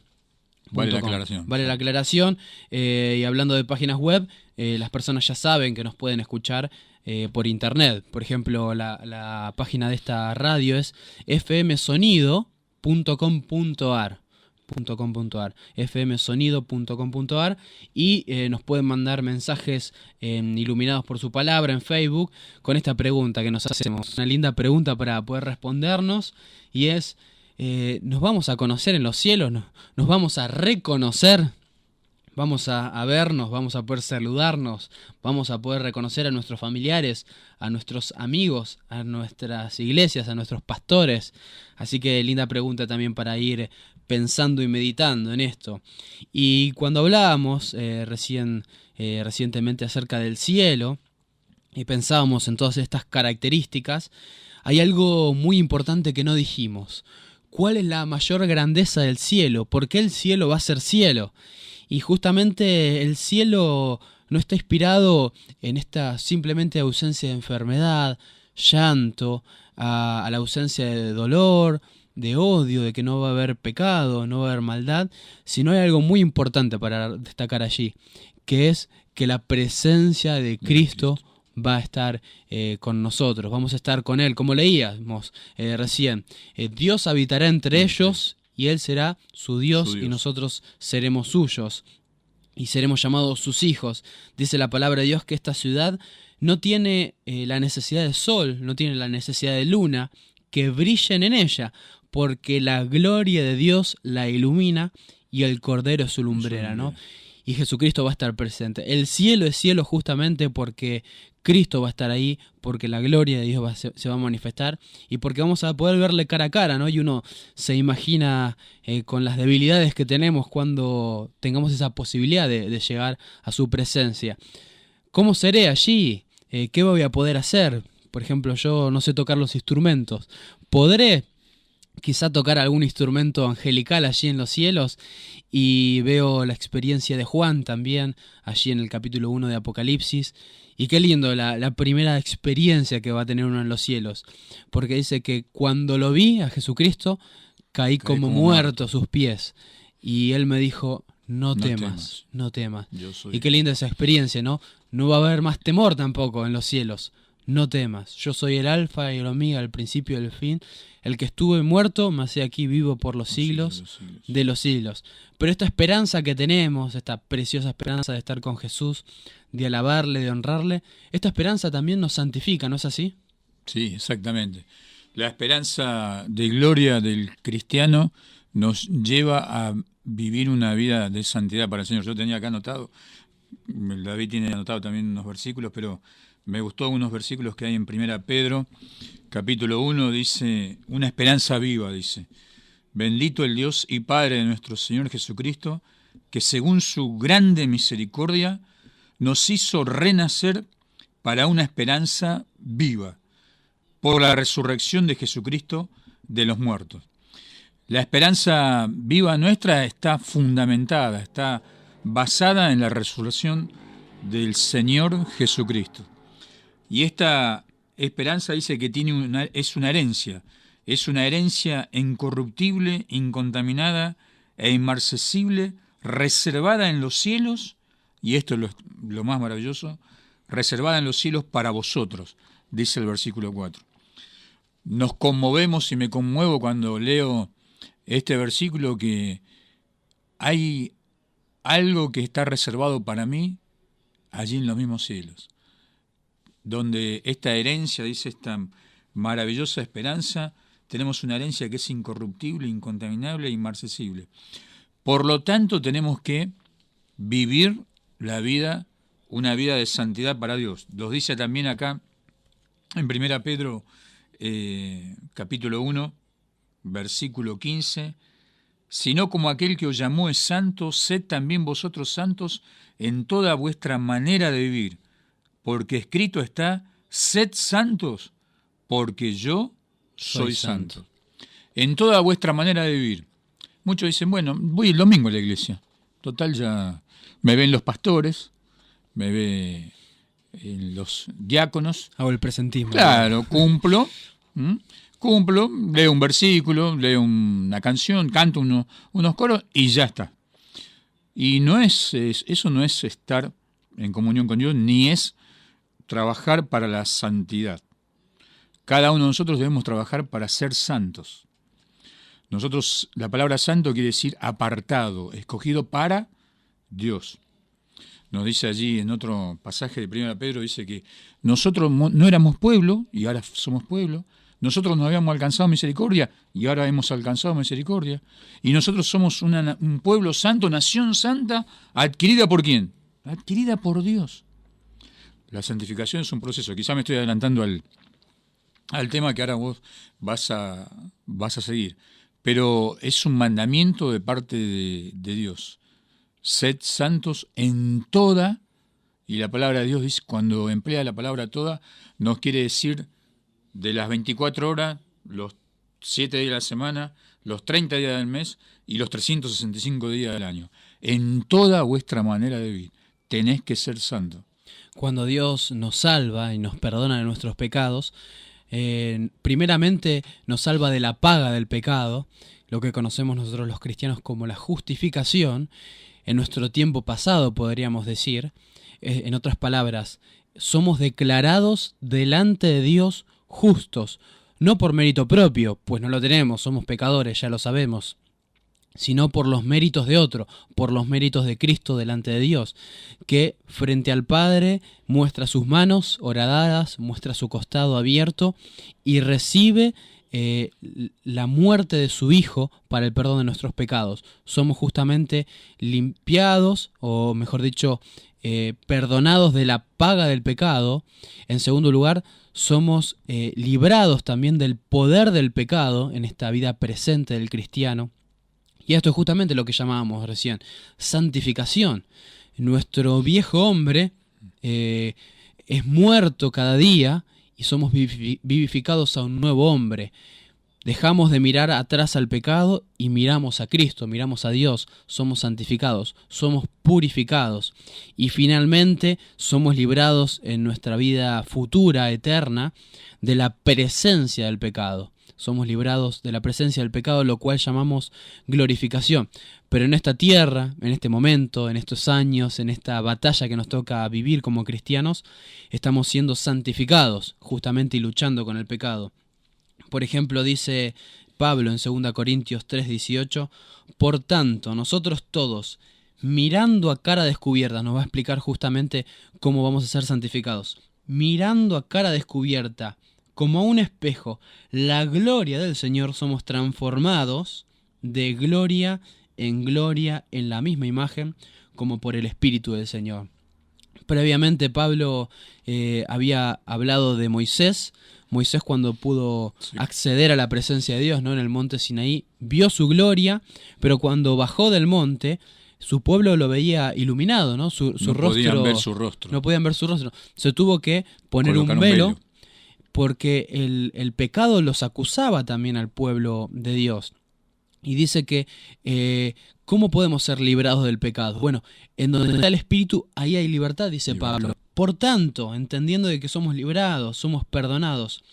Vale la aclaración. Vale la aclaración. Y hablando de páginas web, las personas ya saben que nos pueden escuchar por internet. Por ejemplo, la página de esta radio es fmsonido.com.ar fmsonido.com.ar y nos pueden mandar mensajes iluminados por su palabra en Facebook con esta pregunta que nos hacemos. Una linda pregunta para poder respondernos y es, ¿nos vamos a conocer en los cielos? ¿Nos vamos a reconocer? Vamos a vernos, vamos a poder saludarnos, vamos a poder reconocer a nuestros familiares, a nuestros amigos, a nuestras iglesias, a nuestros pastores. Así que linda pregunta también para ir pensando y meditando en esto. Y cuando hablábamos recientemente acerca del cielo y pensábamos en todas estas características, hay algo muy importante que no dijimos. ¿Cuál es la mayor grandeza del cielo? ¿Por qué el cielo va a ser cielo? Y justamente el cielo no está inspirado en esta simplemente ausencia de enfermedad, llanto, a la ausencia de dolor, de odio, de que no va a haber pecado, no va a haber maldad, sino hay algo muy importante para destacar allí, que es que la presencia de Cristo va a estar con nosotros, vamos a estar con Él, como leíamos recién. Dios habitará entre ellos y Él será su Dios y nosotros seremos suyos y seremos llamados sus hijos. Dice la palabra de Dios que esta ciudad no tiene la necesidad de sol, no tiene la necesidad de luna, que brillen en ella, porque la gloria de Dios la ilumina y el Cordero es su lumbrera, ¿no? Y Jesucristo va a estar presente. El cielo es cielo justamente porque Cristo va a estar ahí, porque la gloria de Dios se va a manifestar y porque vamos a poder verle cara a cara, ¿no? Y uno se imagina con las debilidades que tenemos cuando tengamos esa posibilidad de llegar a su presencia. ¿Cómo seré allí? ¿Qué voy a poder hacer? Por ejemplo, yo no sé tocar los instrumentos. ¿Podré quizá tocar algún instrumento angelical allí en los cielos? Y veo la experiencia de Juan también, allí en el capítulo 1 de Apocalipsis. Y qué lindo la primera experiencia que va a tener uno en los cielos. Porque dice que cuando lo vi a Jesucristo, caí como muerto a sus pies. Y Él me dijo, no temas. Y qué linda esa experiencia, ¿no? No va a haber más temor tampoco en los cielos. No temas, yo soy el alfa y el omega, el principio y el fin. El que estuve muerto, me hace aquí vivo por los siglos de los siglos. Pero esta esperanza que tenemos, esta preciosa esperanza de estar con Jesús, de alabarle, de honrarle, esta esperanza también nos santifica, ¿no es así? Sí, exactamente. La esperanza de gloria del cristiano nos lleva a vivir una vida de santidad para el Señor. Yo tenía acá anotado, David tiene anotado también unos versículos, pero me gustó unos versículos que hay en 1 Pedro, capítulo 1, dice, una esperanza viva, dice, bendito el Dios y Padre de nuestro Señor Jesucristo, que según su grande misericordia nos hizo renacer para una esperanza viva, por la resurrección de Jesucristo de los muertos. La esperanza viva nuestra está fundamentada, está basada en la resurrección del Señor Jesucristo. Y esta esperanza dice que es una herencia incorruptible, incontaminada e inmarcesible, reservada en los cielos, y esto es lo más maravilloso, reservada en los cielos para vosotros, dice el versículo 4. Nos conmovemos y me conmuevo cuando leo este versículo, que hay algo que está reservado para mí allí en los mismos cielos, donde esta herencia, dice esta maravillosa esperanza, tenemos una herencia que es incorruptible, incontaminable e inmarcesible. Por lo tanto, tenemos que vivir la vida, una vida de santidad para Dios. Los dice también acá en 1 Pedro capítulo 1, versículo 15, sino como aquel que os llamó es santo, sed también vosotros santos en toda vuestra manera de vivir, porque escrito está, sed santos, porque yo soy santo. En toda vuestra manera de vivir. Muchos dicen, bueno, voy el domingo a la iglesia. Total, ya me ven los pastores, me ven los diáconos. Hago el presentismo. Claro, cumplo, leo un versículo, leo una canción, canto unos coros y ya está. Y eso no es estar en comunión con Dios, ni es trabajar para la santidad. Cada uno de nosotros debemos trabajar para ser santos. Nosotros, la palabra santo quiere decir apartado, escogido para Dios. Nos dice allí en otro pasaje de 1 Pedro, dice que nosotros no éramos pueblo y ahora somos pueblo. Nosotros no habíamos alcanzado misericordia y ahora hemos alcanzado misericordia. Y nosotros somos un pueblo santo, nación santa, ¿adquirida por quién? Adquirida por Dios. La santificación es un proceso. Quizá me estoy adelantando al tema que ahora vos vas a seguir. Pero es un mandamiento de parte de Dios. Sed santos en toda, y la palabra de Dios dice, cuando emplea la palabra toda, nos quiere decir de las 24 horas, los 7 días de la semana, los 30 días del mes y los 365 días del año. En toda vuestra manera de vivir, tenés que ser santo. Cuando Dios nos salva y nos perdona de nuestros pecados, primeramente nos salva de la paga del pecado, lo que conocemos nosotros los cristianos como la justificación. En nuestro tiempo pasado, podríamos decir, en otras palabras, somos declarados delante de Dios justos, no por mérito propio, pues no lo tenemos, somos pecadores, ya lo sabemos, sino por los méritos de otro, por los méritos de Cristo delante de Dios, que frente al Padre muestra sus manos horadadas, muestra su costado abierto y recibe la muerte de su Hijo para el perdón de nuestros pecados. Somos justamente limpiados, o mejor dicho, perdonados de la paga del pecado. En segundo lugar, somos librados también del poder del pecado en esta vida presente del cristiano. Y esto es justamente lo que llamábamos recién santificación. Nuestro viejo hombre es muerto cada día y somos vivificados a un nuevo hombre. Dejamos de mirar atrás al pecado y miramos a Cristo, miramos a Dios, somos santificados, somos purificados y finalmente somos librados en nuestra vida futura, eterna, de la presencia del pecado. Somos librados de la presencia del pecado, lo cual llamamos glorificación. Pero en esta tierra, en este momento, en estos años, en esta batalla que nos toca vivir como cristianos, estamos siendo santificados justamente y luchando con el pecado. Por ejemplo, dice Pablo en 2 Corintios 3:18, por tanto, nosotros todos, mirando a cara descubierta, nos va a explicar justamente cómo vamos a ser santificados. Mirando a cara descubierta, como a un espejo, la gloria del Señor, somos transformados de gloria en la misma imagen, como por el Espíritu del Señor. Previamente Pablo había hablado de Moisés. Moisés, cuando pudo acceder a la presencia de Dios, ¿no?, en el monte Sinaí, vio su gloria, pero cuando bajó del monte, su pueblo lo veía iluminado, ¿no? Su no rostro, podían ver su rostro. No podían ver su rostro. Se tuvo que poner un velo, porque el pecado los acusaba también al pueblo de Dios. y dice que ¿cómo podemos ser librados del pecado? Bueno, en donde está el Espíritu, ahí hay libertad, dice Pablo. Por tanto, entendiendo de que somos librados, somos perdonados,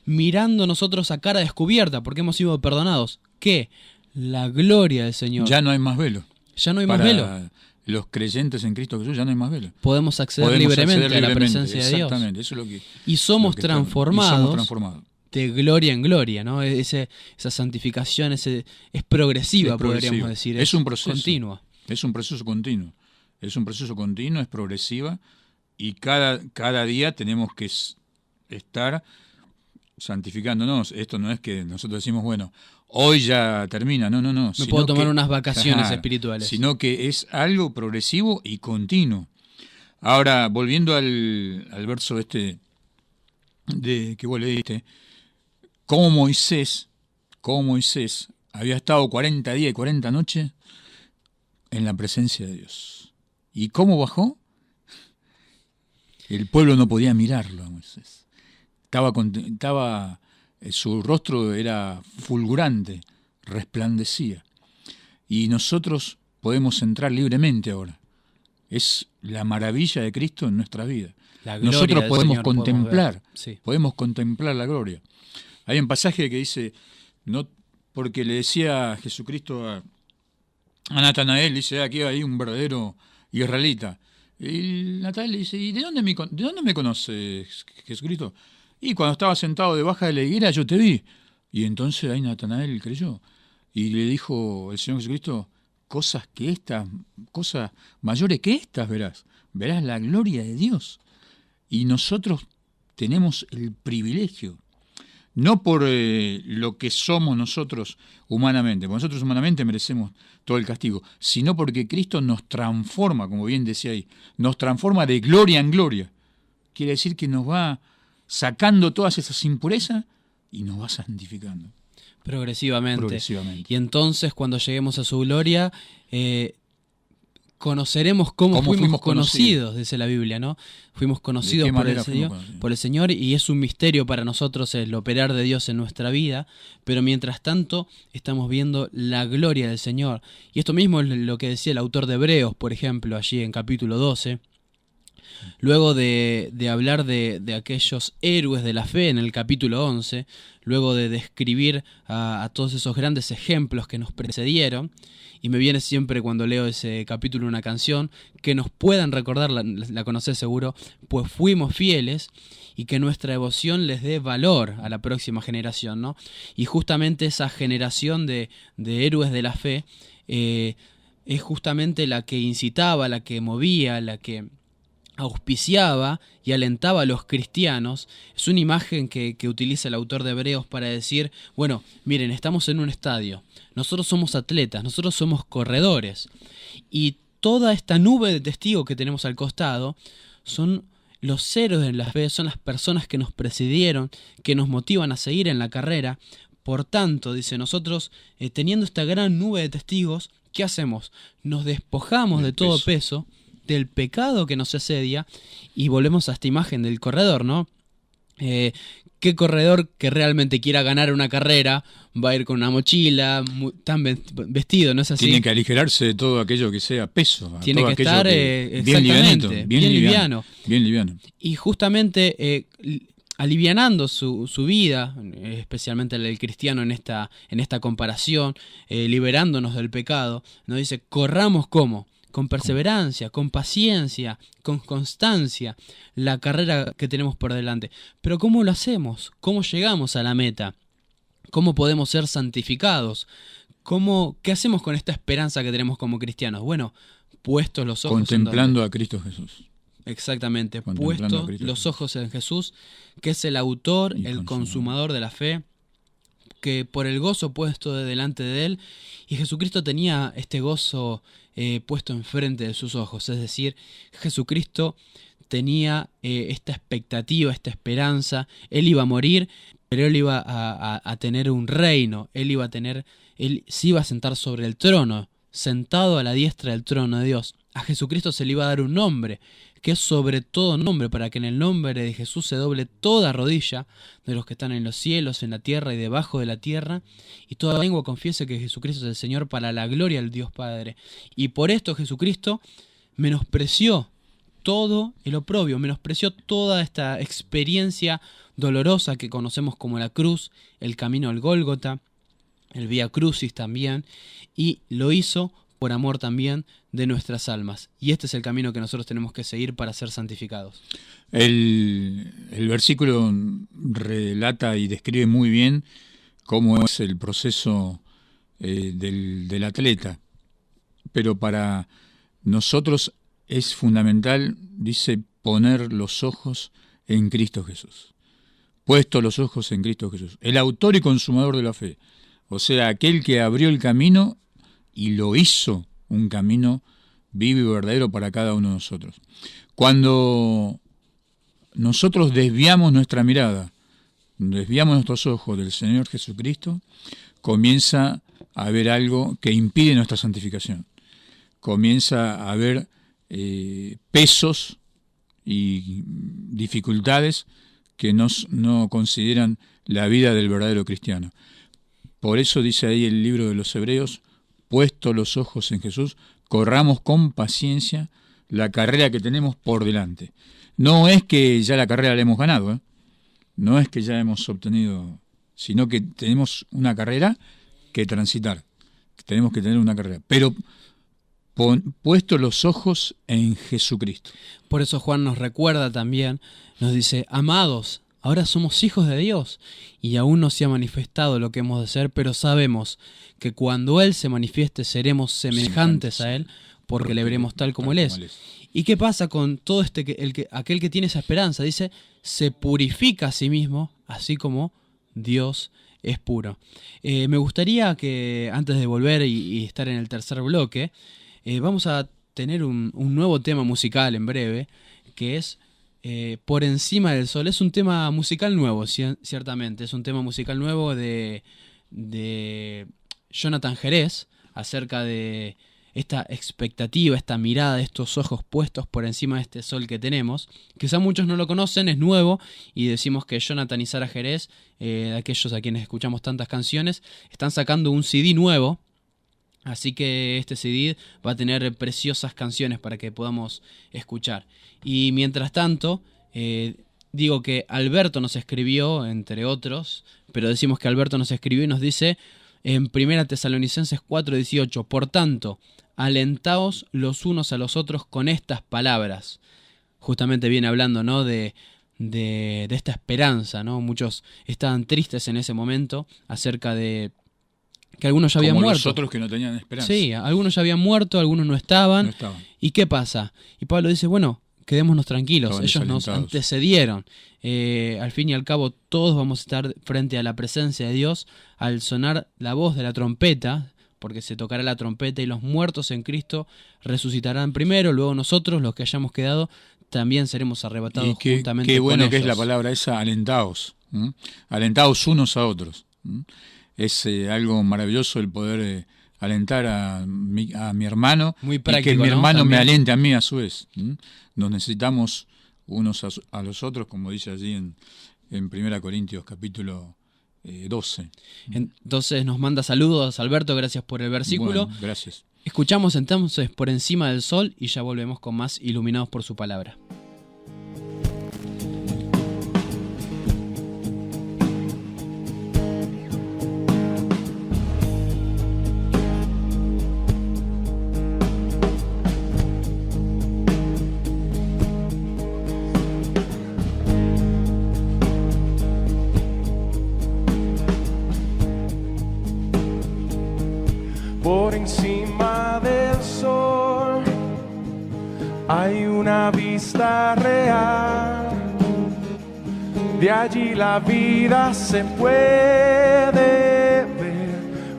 mirando nosotros a cara descubierta, porque hemos sido perdonados, ¿qué? La gloria del Señor. Ya no hay más velo. Ya no hay más velo. Para los creyentes en Cristo Jesús ya no hay más velo. Podemos acceder libremente a la presencia de Dios. Exactamente, eso es lo que... Y somos transformados transformados de gloria en gloria, ¿no? Esa santificación es progresiva, podríamos decir. Es un proceso. Continua. Es un proceso continuo. Es un proceso continuo, es progresiva, y cada día tenemos que estar santificándonos. Esto no es que nosotros decimos, bueno, hoy ya termina, no. Me puedo tomar unas vacaciones espirituales. Sino que es algo progresivo y continuo. Ahora, volviendo al verso que vos leíste, como Moisés había estado 40 días y 40 noches en la presencia de Dios. ¿Y cómo bajó? El pueblo no podía mirarlo a Moisés. Su rostro era fulgurante, resplandecía. Y nosotros podemos entrar libremente ahora. Es la maravilla de Cristo en nuestra vida. Nosotros podemos contemplar, podemos contemplar la gloria. Hay un pasaje que dice, no, porque le decía Jesucristo a Natanael, dice, aquí hay un verdadero israelita. Y Natanael le dice, ¿y de dónde me conoces, Jesucristo? Y cuando estaba sentado debajo de la higuera yo te vi. Y entonces ahí Natanael creyó. Y le dijo el Señor Jesucristo, cosas mayores que estas verás la gloria de Dios. Y nosotros tenemos el privilegio, no por lo que somos nosotros humanamente, porque nosotros humanamente merecemos todo el castigo, sino porque Cristo nos transforma, como bien decía ahí, nos transforma de gloria en gloria. Quiere decir que nos va sacando todas esas impurezas y nos va santificando. Progresivamente. Y entonces, cuando lleguemos a su gloria, conoceremos cómo fuimos conocidos, dice la Biblia, ¿no? Fuimos conocidos por el Señor, y es un misterio para nosotros el operar de Dios en nuestra vida, pero mientras tanto estamos viendo la gloria del Señor. Y esto mismo es lo que decía el autor de Hebreos, por ejemplo, allí en capítulo 12. Luego de hablar de aquellos héroes de la fe en el capítulo 11, luego de describir a todos esos grandes ejemplos que nos precedieron, y me viene siempre cuando leo ese capítulo una canción, que nos puedan recordar, la conocés seguro, pues fuimos fieles, y que nuestra devoción les dé valor a la próxima generación, ¿no? Y justamente esa generación de héroes de la fe es justamente la que incitaba, la que movía, la que auspiciaba y alentaba a los cristianos. Es una imagen que utiliza el autor de Hebreos para decir, bueno, miren, estamos en un estadio, nosotros somos atletas, nosotros somos corredores, y toda esta nube de testigos que tenemos al costado son los héroes de la fe, son las personas que nos precedieron, que nos motivan a seguir en la carrera. Por tanto, dice, nosotros teniendo esta gran nube de testigos, ¿qué hacemos? Nos despojamos de todo peso, del pecado que nos asedia, y volvemos a esta imagen del corredor, ¿no? ¿Qué corredor que realmente quiera ganar una carrera va a ir con una mochila, tan vestido, no es así? Tiene que aligerarse de todo aquello que sea peso. Tiene que estar exactamente, bien liviano. Bien liviano. Y justamente alivianando su vida, especialmente el cristiano en esta comparación, liberándonos del pecado, nos dice, corramos ¿cómo? Con perseverancia, con paciencia, con constancia, la carrera que tenemos por delante. Pero ¿cómo lo hacemos? ¿Cómo llegamos a la meta? ¿Cómo podemos ser santificados? ¿Qué hacemos con esta esperanza que tenemos como cristianos? Bueno, puestos los ojos contemplando a Cristo Jesús. Exactamente, puestos los ojos en Jesús, que es el autor, el consumador de la fe, que por el gozo puesto delante de él, y Jesucristo tenía este gozo puesto enfrente de sus ojos, es decir, Jesucristo tenía esta expectativa, esta esperanza. Él iba a morir, pero él iba a tener un reino, él se iba a sentar sobre el trono, sentado a la diestra del trono de Dios. A Jesucristo se le iba a dar un nombre que es sobre todo nombre, para que en el nombre de Jesús se doble toda rodilla de los que están en los cielos, en la tierra y debajo de la tierra, y toda lengua confiese que Jesucristo es el Señor, para la gloria del Dios Padre. Y por esto Jesucristo menospreció todo el oprobio, menospreció toda esta experiencia dolorosa que conocemos como la cruz, el camino al Gólgota, el Vía Crucis también, y lo hizo por amor también de nuestras almas. Y este es el camino que nosotros tenemos que seguir para ser santificados. El versículo relata y describe muy bien cómo es el proceso del atleta, pero para nosotros es fundamental, dice, poner los ojos en Cristo Jesús. Puesto los ojos en Cristo Jesús, el autor y consumador de la fe, o sea, aquel que abrió el camino y lo hizo un camino vivo y verdadero para cada uno de nosotros. Cuando nosotros desviamos nuestra mirada, desviamos nuestros ojos del Señor Jesucristo, comienza a haber algo que impide nuestra santificación. Comienza a haber pesos y dificultades que no consideran la vida del verdadero cristiano. Por eso dice ahí el libro de los Hebreos, puesto los ojos en Jesús, corramos con paciencia la carrera que tenemos por delante. No es que ya la carrera la hemos ganado, no es que ya hemos obtenido, sino que tenemos una carrera que transitar. Tenemos que tener una carrera, pero puesto los ojos en Jesucristo. Por eso Juan nos recuerda también, nos dice, amados, ahora somos hijos de Dios y aún no se ha manifestado lo que hemos de ser, pero sabemos que cuando Él se manifieste seremos semejantes a Él, porque le veremos tal como Él es. ¿Y qué pasa con todo aquel que tiene esa esperanza? Dice, se purifica a sí mismo, así como Dios es puro. Me gustaría que antes de volver y estar en el tercer bloque, vamos a tener un nuevo tema musical en breve, que es Por encima del sol. Es un tema musical nuevo, ciertamente. Es un tema musical nuevo de Jonathan Jerez, acerca de esta expectativa, esta mirada, estos ojos puestos por encima de este sol que tenemos. Quizá muchos no lo conocen, es nuevo, y decimos que Jonathan y Sara Jerez, de aquellos a quienes escuchamos tantas canciones, están sacando un CD nuevo. Así que este CD va a tener preciosas canciones para que podamos escuchar. Y mientras tanto, digo que Alberto nos escribió, entre otros, pero decimos que Alberto nos escribió y nos dice en 1 Tesalonicenses 4:18, por tanto, alentaos los unos a los otros con estas palabras. Justamente viene hablando, ¿no?, de esta esperanza, ¿no? Muchos estaban tristes en ese momento acerca de que algunos ya habían muerto. Los otros que no tenían esperanza. Sí, algunos ya habían muerto, algunos no estaban. ¿Y qué pasa? Y Pablo dice, bueno, quedémonos tranquilos, ellos nos antecedieron. Al fin y al cabo, todos vamos a estar frente a la presencia de Dios al sonar la voz de la trompeta, porque se tocará la trompeta y los muertos en Cristo resucitarán primero, luego nosotros, los que hayamos quedado, también seremos arrebatados juntamente con ellos. Qué bueno que es la palabra esa, alentaos. Alentaos unos a otros. Es algo maravilloso el poder alentar a mi hermano. Muy práctico, y que mi hermano también me alente a mí a su vez. Nos necesitamos unos a los otros, como dice allí en 1 Corintios capítulo 12. Entonces nos manda saludos Alberto, gracias por el versículo. Bueno, gracias. Escuchamos entonces Por encima del sol y ya volvemos con más Iluminados por su palabra. Por encima del sol hay una vista real. De allí la vida se puede ver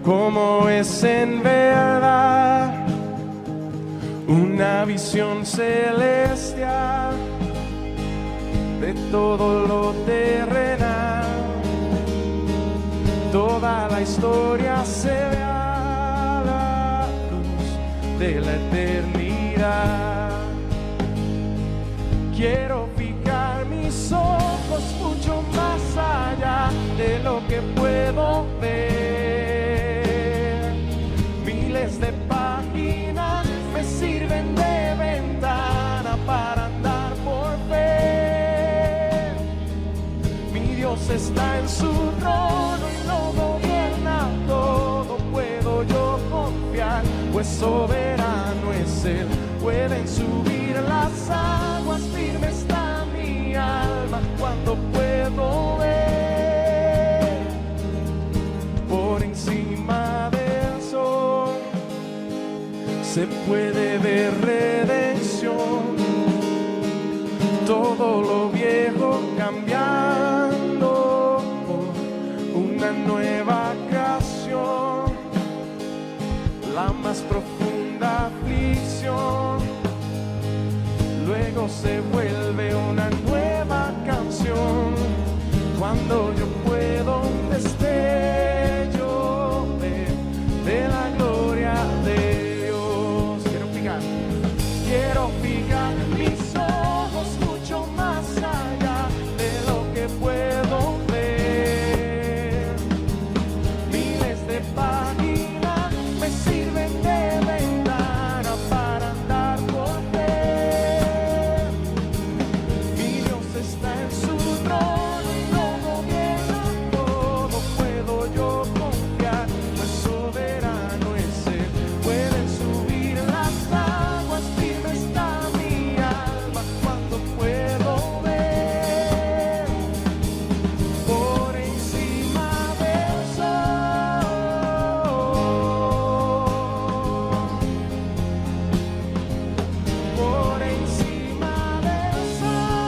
como es en verdad. Una visión celestial de todo lo terrenal. Toda la historia se ve de la eternidad. Quiero fijar mis ojos mucho más allá de lo que puedo ver. Miles de páginas me sirven de ventana para andar por fe. Mi Dios está en su trono y lo gobierna todo. Puedo yo confiar, pues soberano es Él. Pueden subir las aguas, firme está mi alma cuando puedo ver por encima del sol. Se puede ver redención, todo lo viejo cambiando por una nueva creación. La más profunda aflicción luego se vuelve una nueva canción. Cuando yo puedo un destello de la gloria de Dios. Quiero fijar mis ojos mucho más allá de lo que puedo ver. Miles de páginas me sirven de ventana para andar por fe. Mi Dios está en su trono y lo gobierna todo. Puedo yo confiar, pues soberano es Él. Pueden subir las aguas, firme está mi alma cuando puedo ver por encima del sol. Por encima del sol.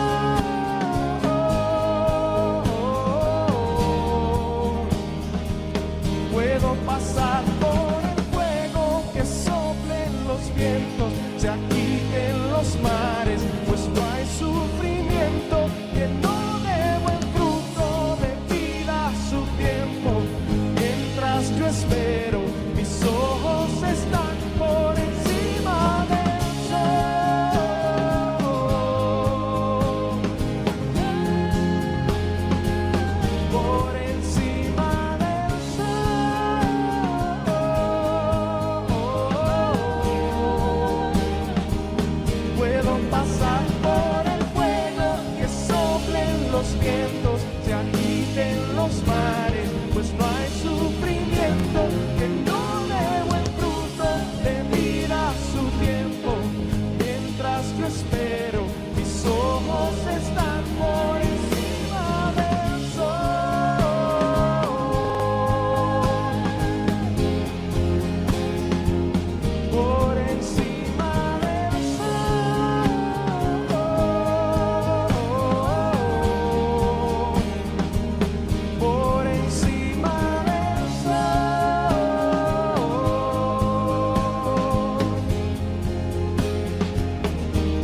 Puedo pasar por el fuego, que soplen los vientos, se agiten los mares, pues no hay sufrimiento que no dé buen fruto de vida a su tiempo. Mientras yo espero, mis ojos están por encima del sol. Por encima del sol. Puedo pasar por el fuego, que soplen los vientos, se agiten los mares, pues no hay sufrimiento que no dé buen fruto de vida a su tiempo. Mientras yo espero, mis ojos están por encima del sol. Por encima del sol. Por encima del sol.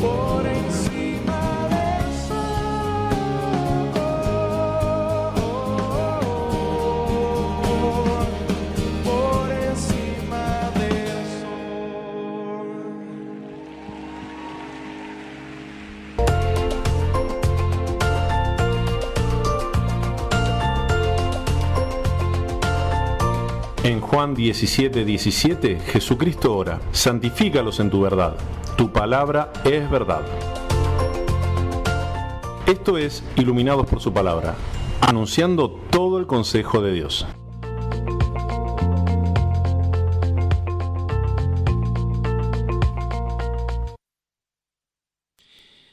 Por encima del sol. Por encima del sol. En Juan 17:17, Jesucristo ora: santifícalos en tu verdad, tu palabra es verdad. Esto es Iluminados por su palabra, anunciando todo el consejo de Dios.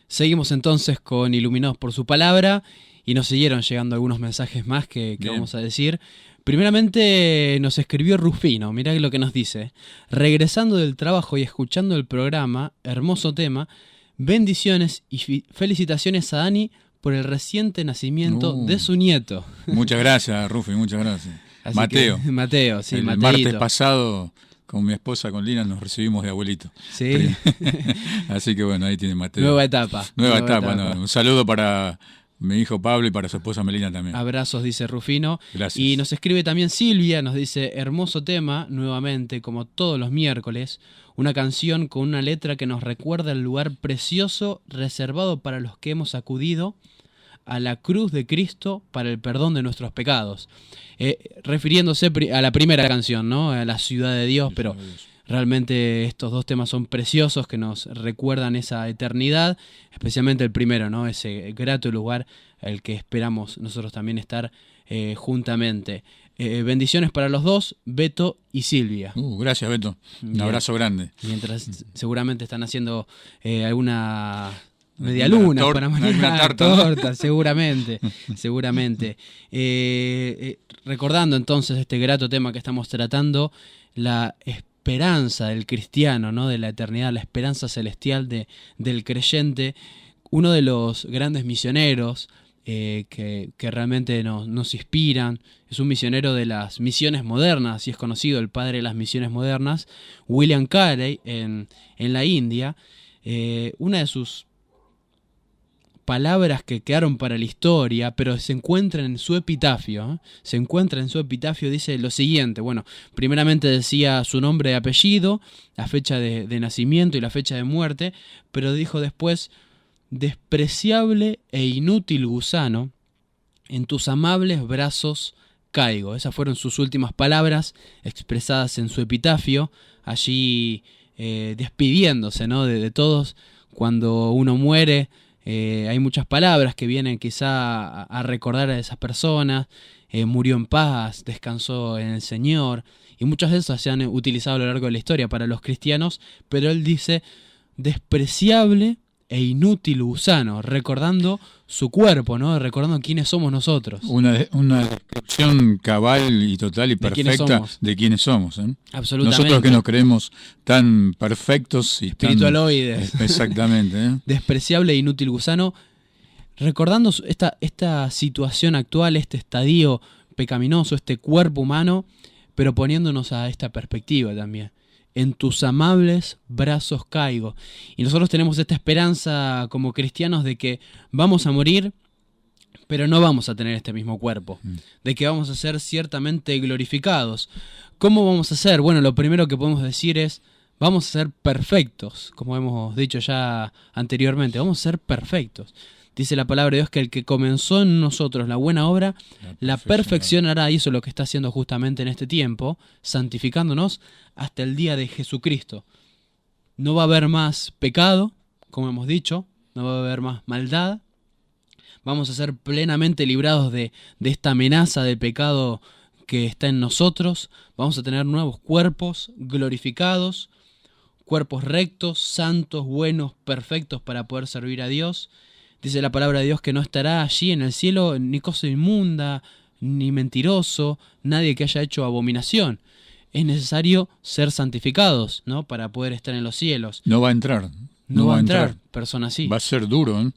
Seguimos entonces con Iluminados por su palabra y nos siguieron llegando algunos mensajes más que Bien. vamos a decir. Primeramente nos escribió Rufino, mirá lo que nos dice. Regresando del trabajo y escuchando el programa, hermoso tema, bendiciones y felicitaciones a Dani por el reciente nacimiento de su nieto. Muchas gracias, Rufi, muchas gracias. Así Mateo. que, Mateo, sí, El Mateito. martes pasado, con mi esposa, con Lina, nos recibimos de abuelito. Sí. Así que bueno, ahí tiene Mateo. Nueva etapa. Nueva etapa. No. Un saludo para mi hijo Pablo y para su esposa Melina también. Abrazos, dice Rufino. Gracias. Y nos escribe también Silvia, nos dice, hermoso tema, nuevamente, como todos los miércoles, una canción con una letra que nos recuerda el lugar precioso reservado para los que hemos acudido a la cruz de Cristo para el perdón de nuestros pecados. Refiriéndose a la primera canción, ¿no? A la ciudad de Dios, pero realmente estos dos temas son preciosos que nos recuerdan esa eternidad, especialmente el primero, ¿no? Ese grato lugar al que esperamos nosotros también estar juntamente. Bendiciones para los dos, Beto y Silvia. Gracias, Beto. Un Bien. abrazo grande. Mientras seguramente están haciendo alguna media luna para mañana, una torta, ¿no? seguramente. Recordando entonces este grato tema que estamos tratando, la esperanza del cristiano, ¿no? De la eternidad, la esperanza celestial del creyente, uno de los grandes misioneros que realmente nos inspiran, es un misionero de las misiones modernas, y es conocido el padre de las misiones modernas, William Carey, en la India. Una de sus palabras que quedaron para la historia, pero se encuentran en su epitafio. Dice lo siguiente. Bueno, primeramente decía su nombre y apellido, la fecha de nacimiento y la fecha de muerte, pero dijo después: despreciable e inútil gusano, en tus amables brazos caigo. Esas fueron sus últimas palabras expresadas en su epitafio, allí despidiéndose, ¿no? de todos. Cuando uno muere, hay muchas palabras que vienen quizá a recordar a esas personas. Murió en paz, descansó en el Señor, y muchas de esas se han utilizado a lo largo de la historia para los cristianos, pero él dice despreciable e inútil gusano, recordando su cuerpo, ¿no? Recordando quiénes somos nosotros. Una descripción cabal y total y perfecta de quiénes somos. Absolutamente. Nosotros que nos creemos tan perfectos y espiritualoides. Exactamente. Despreciable e inútil gusano, recordando esta situación actual, este estadio pecaminoso, este cuerpo humano, pero poniéndonos a esta perspectiva también. En tus amables brazos caigo. Y nosotros tenemos esta esperanza como cristianos de que vamos a morir, pero no vamos a tener este mismo cuerpo. De que vamos a ser ciertamente glorificados. ¿Cómo vamos a ser? Bueno, lo primero que podemos decir es, vamos a ser perfectos, como hemos dicho ya anteriormente. Vamos a ser perfectos. Dice la palabra de Dios que el que comenzó en nosotros la buena obra, la perfeccionará, y eso es lo que está haciendo justamente en este tiempo, santificándonos hasta el día de Jesucristo. No va a haber más pecado, como hemos dicho, no va a haber más maldad. Vamos a ser plenamente librados de esta amenaza del pecado que está en nosotros. Vamos a tener nuevos cuerpos glorificados, cuerpos rectos, santos, buenos, perfectos para poder servir a Dios. Dice la palabra de Dios que no estará allí en el cielo ni cosa inmunda, ni mentiroso, nadie que haya hecho abominación. Es necesario ser santificados, ¿no? Para poder estar en los cielos. No va a entrar. No va a entrar persona así. Va a ser duro, ¿eh?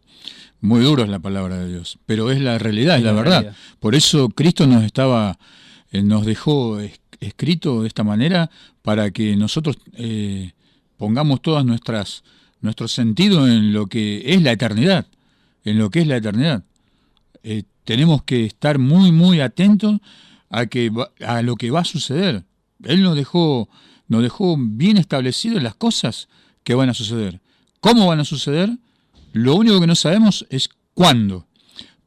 Muy duro es la palabra de Dios. Pero es la realidad, es la verdad. Realidad. Por eso Cristo nos dejó escrito de esta manera para que nosotros pongamos todas nuestro sentido en lo que es la eternidad. Tenemos que estar muy, muy atentos a lo que va a suceder. Él nos dejó bien establecidas las cosas que van a suceder. ¿Cómo van a suceder? Lo único que no sabemos es cuándo.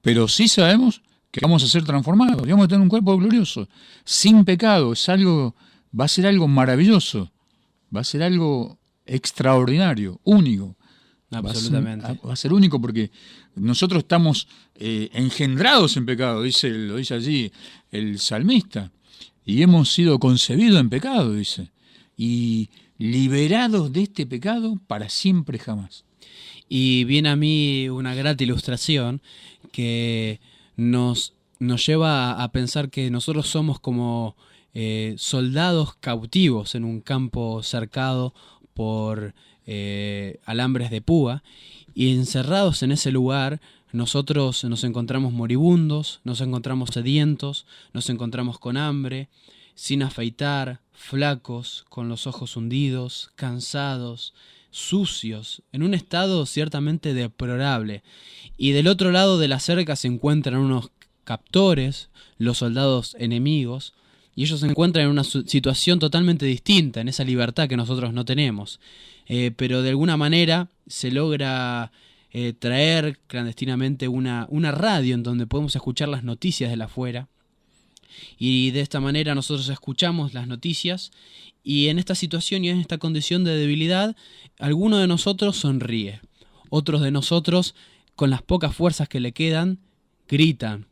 Pero sí sabemos que vamos a ser transformados. Y vamos a tener un cuerpo glorioso, sin pecado. Va a ser algo maravilloso. Va a ser algo extraordinario, único. Absolutamente. Va a ser único porque nosotros estamos engendrados en pecado, lo dice allí el salmista, y hemos sido concebidos en pecado, dice, y liberados de este pecado para siempre jamás. Y viene a mí una grata ilustración que nos lleva a pensar que nosotros somos como soldados cautivos en un campo cercado por alambres de púa, y encerrados en ese lugar nosotros nos encontramos moribundos, nos encontramos sedientos, nos encontramos con hambre, sin afeitar, flacos, con los ojos hundidos, cansados, sucios, en un estado ciertamente deplorable. Y del otro lado de la cerca se encuentran unos captores, los soldados enemigos, y ellos se encuentran en una situación totalmente distinta, en esa libertad que nosotros no tenemos. Pero de alguna manera se logra traer clandestinamente una radio en donde podemos escuchar las noticias de la afuera. Y de esta manera nosotros escuchamos las noticias, y en esta situación y en esta condición de debilidad, alguno de nosotros sonríe. Otros de nosotros, con las pocas fuerzas que le quedan, gritan.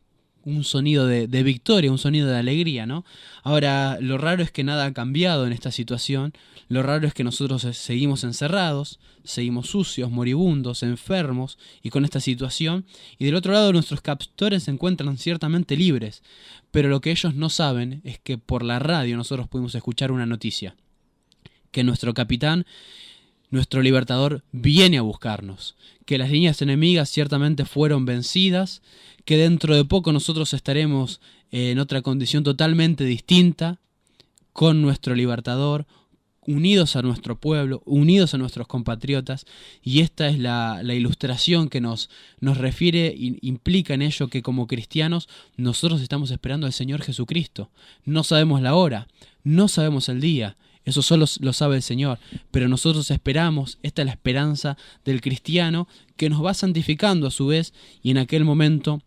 Un sonido de victoria, un sonido de alegría, ¿no? Ahora, lo raro es que nada ha cambiado en esta situación. Lo raro es que nosotros seguimos encerrados, seguimos sucios, moribundos, enfermos y con esta situación. Y del otro lado, nuestros captores se encuentran ciertamente libres. Pero lo que ellos no saben es que por la radio nosotros pudimos escuchar una noticia. Que nuestro capitán, nuestro libertador, viene a buscarnos. Que las líneas enemigas ciertamente fueron vencidas. Que dentro de poco nosotros estaremos en otra condición totalmente distinta, con nuestro libertador, unidos a nuestro pueblo, unidos a nuestros compatriotas, y esta es la ilustración que nos refiere, implica en ello que como cristianos nosotros estamos esperando al Señor Jesucristo. No sabemos la hora, no sabemos el día, eso solo lo sabe el Señor, pero nosotros esperamos, esta es la esperanza del cristiano, que nos va santificando a su vez, y en aquel momento,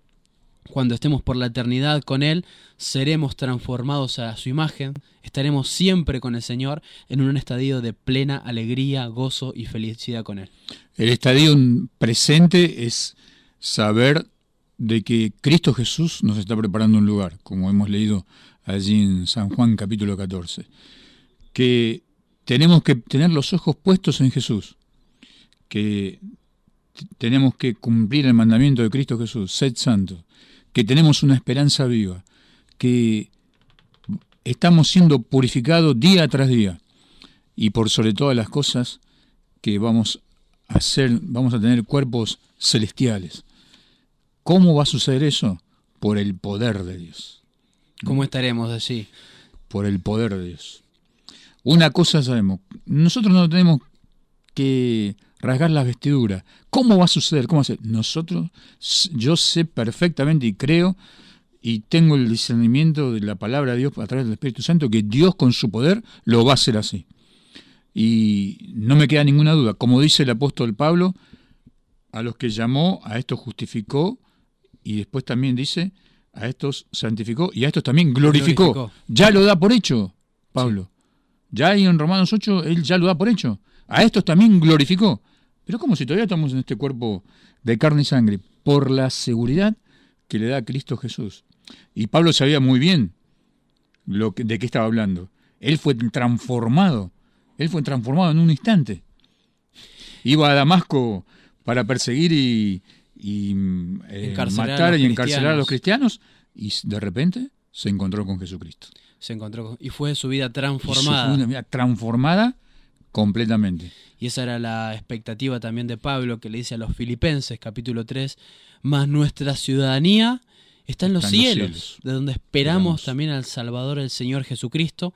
cuando estemos por la eternidad con Él, seremos transformados a su imagen, estaremos siempre con el Señor en un estadio de plena alegría, gozo y felicidad con Él. El estadio presente es saber de que Cristo Jesús nos está preparando un lugar, como hemos leído allí en San Juan capítulo 14, que tenemos que tener los ojos puestos en Jesús, que tenemos que cumplir el mandamiento de Cristo Jesús, sed santos, que tenemos una esperanza viva, que estamos siendo purificados día tras día, y por sobre todas las cosas que vamos a tener cuerpos celestiales. ¿Cómo va a suceder eso? Por el poder de Dios. ¿Cómo estaremos así? Por el poder de Dios. Una cosa sabemos, nosotros no tenemos que rasgar las vestiduras. ¿Cómo va a suceder? ¿Cómo va a ser? Yo sé perfectamente y creo y tengo el discernimiento de la palabra de Dios a través del Espíritu Santo que Dios con su poder lo va a hacer así. Y no me queda ninguna duda. Como dice el apóstol Pablo, a los que llamó, a estos justificó, y después también dice, a estos santificó y a estos también glorificó. Ya lo da por hecho, Pablo. Sí. Ya ahí en Romanos 8, él ya lo da por hecho. A estos también glorificó. Pero como si todavía estamos en este cuerpo de carne y sangre, por la seguridad que le da a Cristo Jesús. Y Pablo sabía muy bien de qué estaba hablando. Él fue transformado en un instante. Iba a Damasco para perseguir y matar y encarcelar a los cristianos, y de repente se encontró con Jesucristo. Y fue su vida transformada. Una vida transformada completamente. Y esa era la expectativa también de Pablo, que le dice a los Filipenses, capítulo 3, mas nuestra ciudadanía está en los cielos, de donde esperamos también al Salvador, el Señor Jesucristo,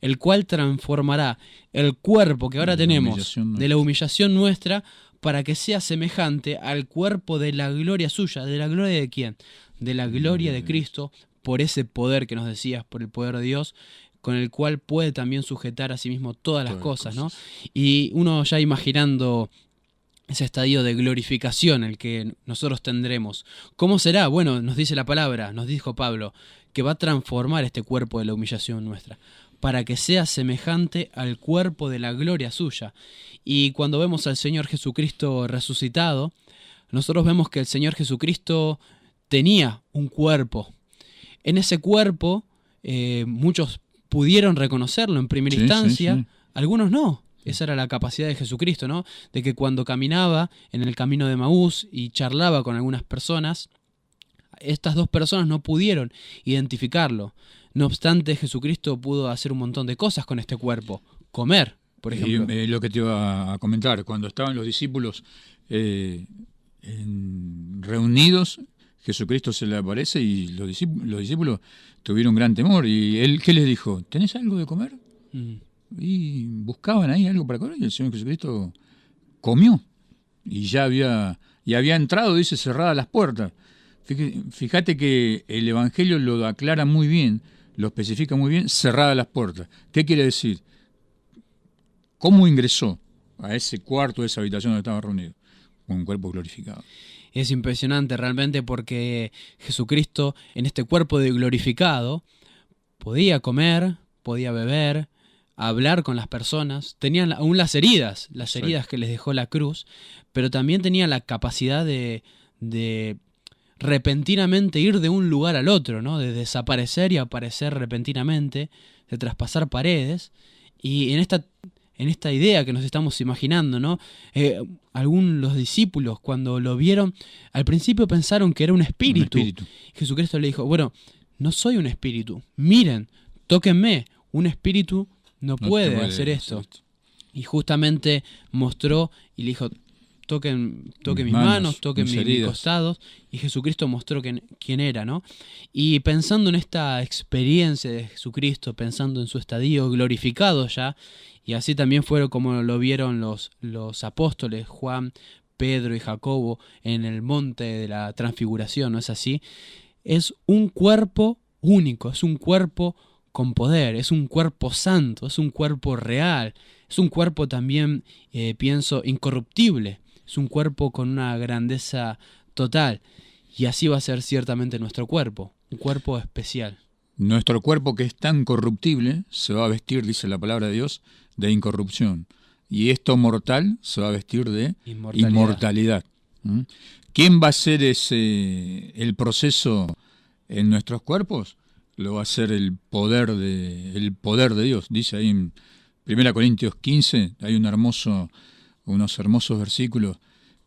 el cual transformará el cuerpo que ahora tenemos de la humillación nuestra para que sea semejante al cuerpo de la gloria suya. ¿De la gloria de quién? De la gloria de Cristo, por ese poder que nos decías, por el poder de Dios, con el cual puede también sujetar a sí mismo todas las cosas, ¿no? Y uno ya imaginando ese estadio de glorificación el que nosotros tendremos. ¿Cómo será? Bueno, nos dice la palabra, nos dijo Pablo, que va a transformar este cuerpo de la humillación nuestra, para que sea semejante al cuerpo de la gloria suya. Y cuando vemos al Señor Jesucristo resucitado, nosotros vemos que el Señor Jesucristo tenía un cuerpo. En ese cuerpo, muchos pudieron reconocerlo en primera instancia, sí. Algunos no. Esa era la capacidad de Jesucristo, ¿no? De que cuando caminaba en el camino de Emaús y charlaba con algunas personas, estas dos personas no pudieron identificarlo. No obstante, Jesucristo pudo hacer un montón de cosas con este cuerpo. Comer, por ejemplo. Y lo que te iba a comentar, cuando estaban los discípulos reunidos, Jesucristo se le aparece y los discípulos tuvieron gran temor. ¿Y él qué les dijo? ¿Tenés algo de comer? Y buscaban ahí algo para comer y el Señor Jesucristo comió y ya había entrado, dice, cerradas las puertas. Fíjate que el Evangelio lo aclara muy bien, lo especifica muy bien, cerradas las puertas. ¿Qué quiere decir? ¿Cómo ingresó a ese cuarto, a esa habitación donde estaba reunido? Con un cuerpo glorificado. Es impresionante realmente porque Jesucristo en este cuerpo de glorificado podía comer, podía beber, hablar con las personas, tenían aún las heridas que les dejó la cruz, pero también tenía la capacidad de repentinamente ir de un lugar al otro, ¿no? De desaparecer y aparecer repentinamente, de traspasar paredes. Y en esta idea que nos estamos imaginando, ¿no? Los discípulos cuando lo vieron, al principio pensaron que era un espíritu. Jesucristo le dijo, bueno, no soy un espíritu, miren, tóquenme, un espíritu no puede hacer esto. Y justamente mostró y le dijo, toquen mis manos, toquen mis costados, y Jesucristo mostró quién era, ¿no? Y pensando en esta experiencia de Jesucristo, pensando en su estadio glorificado ya, y así también fueron como lo vieron los apóstoles, Juan, Pedro y Jacobo, en el monte de la transfiguración, ¿no es así? Es un cuerpo único, es un cuerpo con poder, es un cuerpo santo, es un cuerpo real, es un cuerpo también, pienso, incorruptible, es un cuerpo con una grandeza total, y así va a ser ciertamente nuestro cuerpo, un cuerpo especial. Nuestro cuerpo, que es tan corruptible, se va a vestir, dice la palabra de Dios, de incorrupción, y esto mortal se va a vestir de inmortalidad. ¿Quién va a hacer el proceso en nuestros cuerpos? Lo va a hacer el poder de Dios. Dice ahí en 1 Corintios 15, hay unos hermosos versículos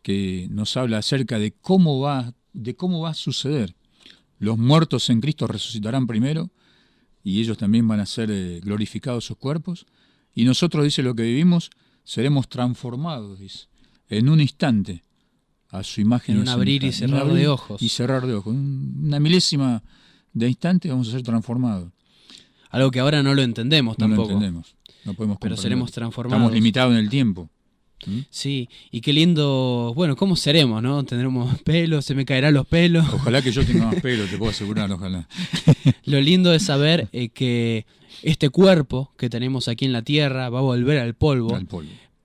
que nos habla acerca de cómo va a suceder. Los muertos en Cristo resucitarán primero, y ellos también van a ser glorificados sus cuerpos, y nosotros, dice, lo que vivimos, seremos transformados, dice, en un instante, a su imagen. En un abrir y cerrar de ojos. Y cerrar de ojos. Una milésima de instante vamos a ser transformados. Algo que ahora no lo entendemos tampoco. No lo entendemos, no podemos comprender. Pero seremos transformados. Estamos limitados en el tiempo. Sí, y qué lindo, bueno, ¿cómo seremos, no? ¿Tendremos pelo? ¿Se me caerán los pelos? Ojalá que yo tenga más pelo, te puedo asegurar, ojalá. Lo lindo es saber que este cuerpo que tenemos aquí en la tierra va a volver al polvo.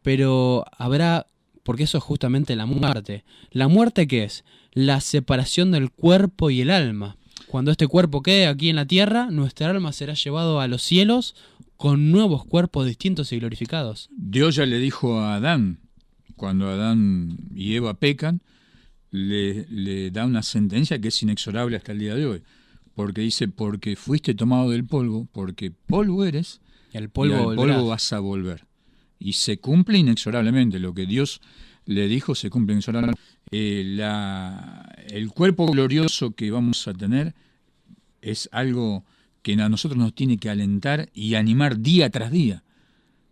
Pero habrá, porque eso es justamente la muerte. ¿La muerte qué es? La separación del cuerpo y el alma. Cuando este cuerpo quede aquí en la tierra, nuestra alma será llevado a los cielos con nuevos cuerpos distintos y glorificados. Dios ya le dijo a Adán, cuando Adán y Eva pecan, le da una sentencia que es inexorable hasta el día de hoy. Porque dice, porque fuiste tomado del polvo, porque polvo eres, y al polvo vas a volver. Y se cumple inexorablemente. Lo que Dios le dijo se cumple inexorablemente. El cuerpo glorioso que vamos a tener es algo que a nosotros nos tiene que alentar y animar día tras día.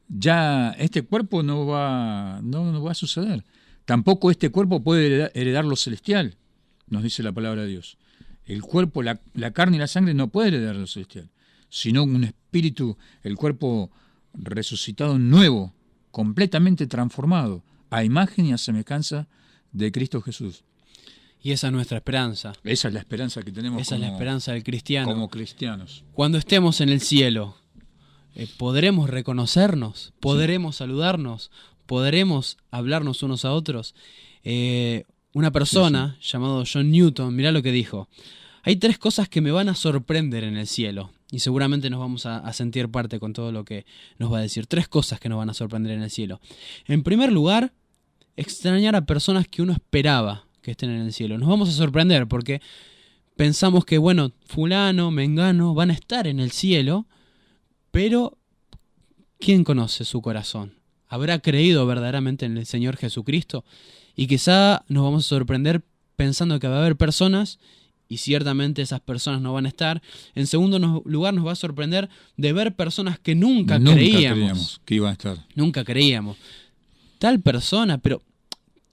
Ya este cuerpo no va a suceder. Tampoco este cuerpo puede heredar lo celestial, nos dice la palabra de Dios. El cuerpo, la carne y la sangre no puede heredar lo celestial, sino un espíritu, el cuerpo resucitado nuevo, completamente transformado, a imagen y a semejanza de Cristo Jesús. Y esa es nuestra esperanza. Esa es la esperanza que tenemos. Esa es la esperanza del cristiano. Como cristianos. Cuando estemos en el cielo, ¿podremos reconocernos? ¿Podremos saludarnos? ¿Podremos hablarnos unos a otros? Una persona llamado John Newton, mirá lo que dijo. Hay 3 cosas que me van a sorprender en el cielo. Y seguramente nos vamos a sentir parte con todo lo que nos va a decir. 3 cosas que nos van a sorprender en el cielo. En primer lugar, extrañar a personas que uno esperaba que estén en el cielo. Nos vamos a sorprender porque pensamos que, bueno, fulano, mengano van a estar en el cielo, pero ¿quién conoce su corazón? ¿Habrá creído verdaderamente en el Señor Jesucristo? Y quizá nos vamos a sorprender pensando que va a haber personas, y ciertamente esas personas no van a estar. En segundo lugar, nos va a sorprender de ver personas que nunca creíamos que iban a estar. Nunca creíamos. Tal persona, pero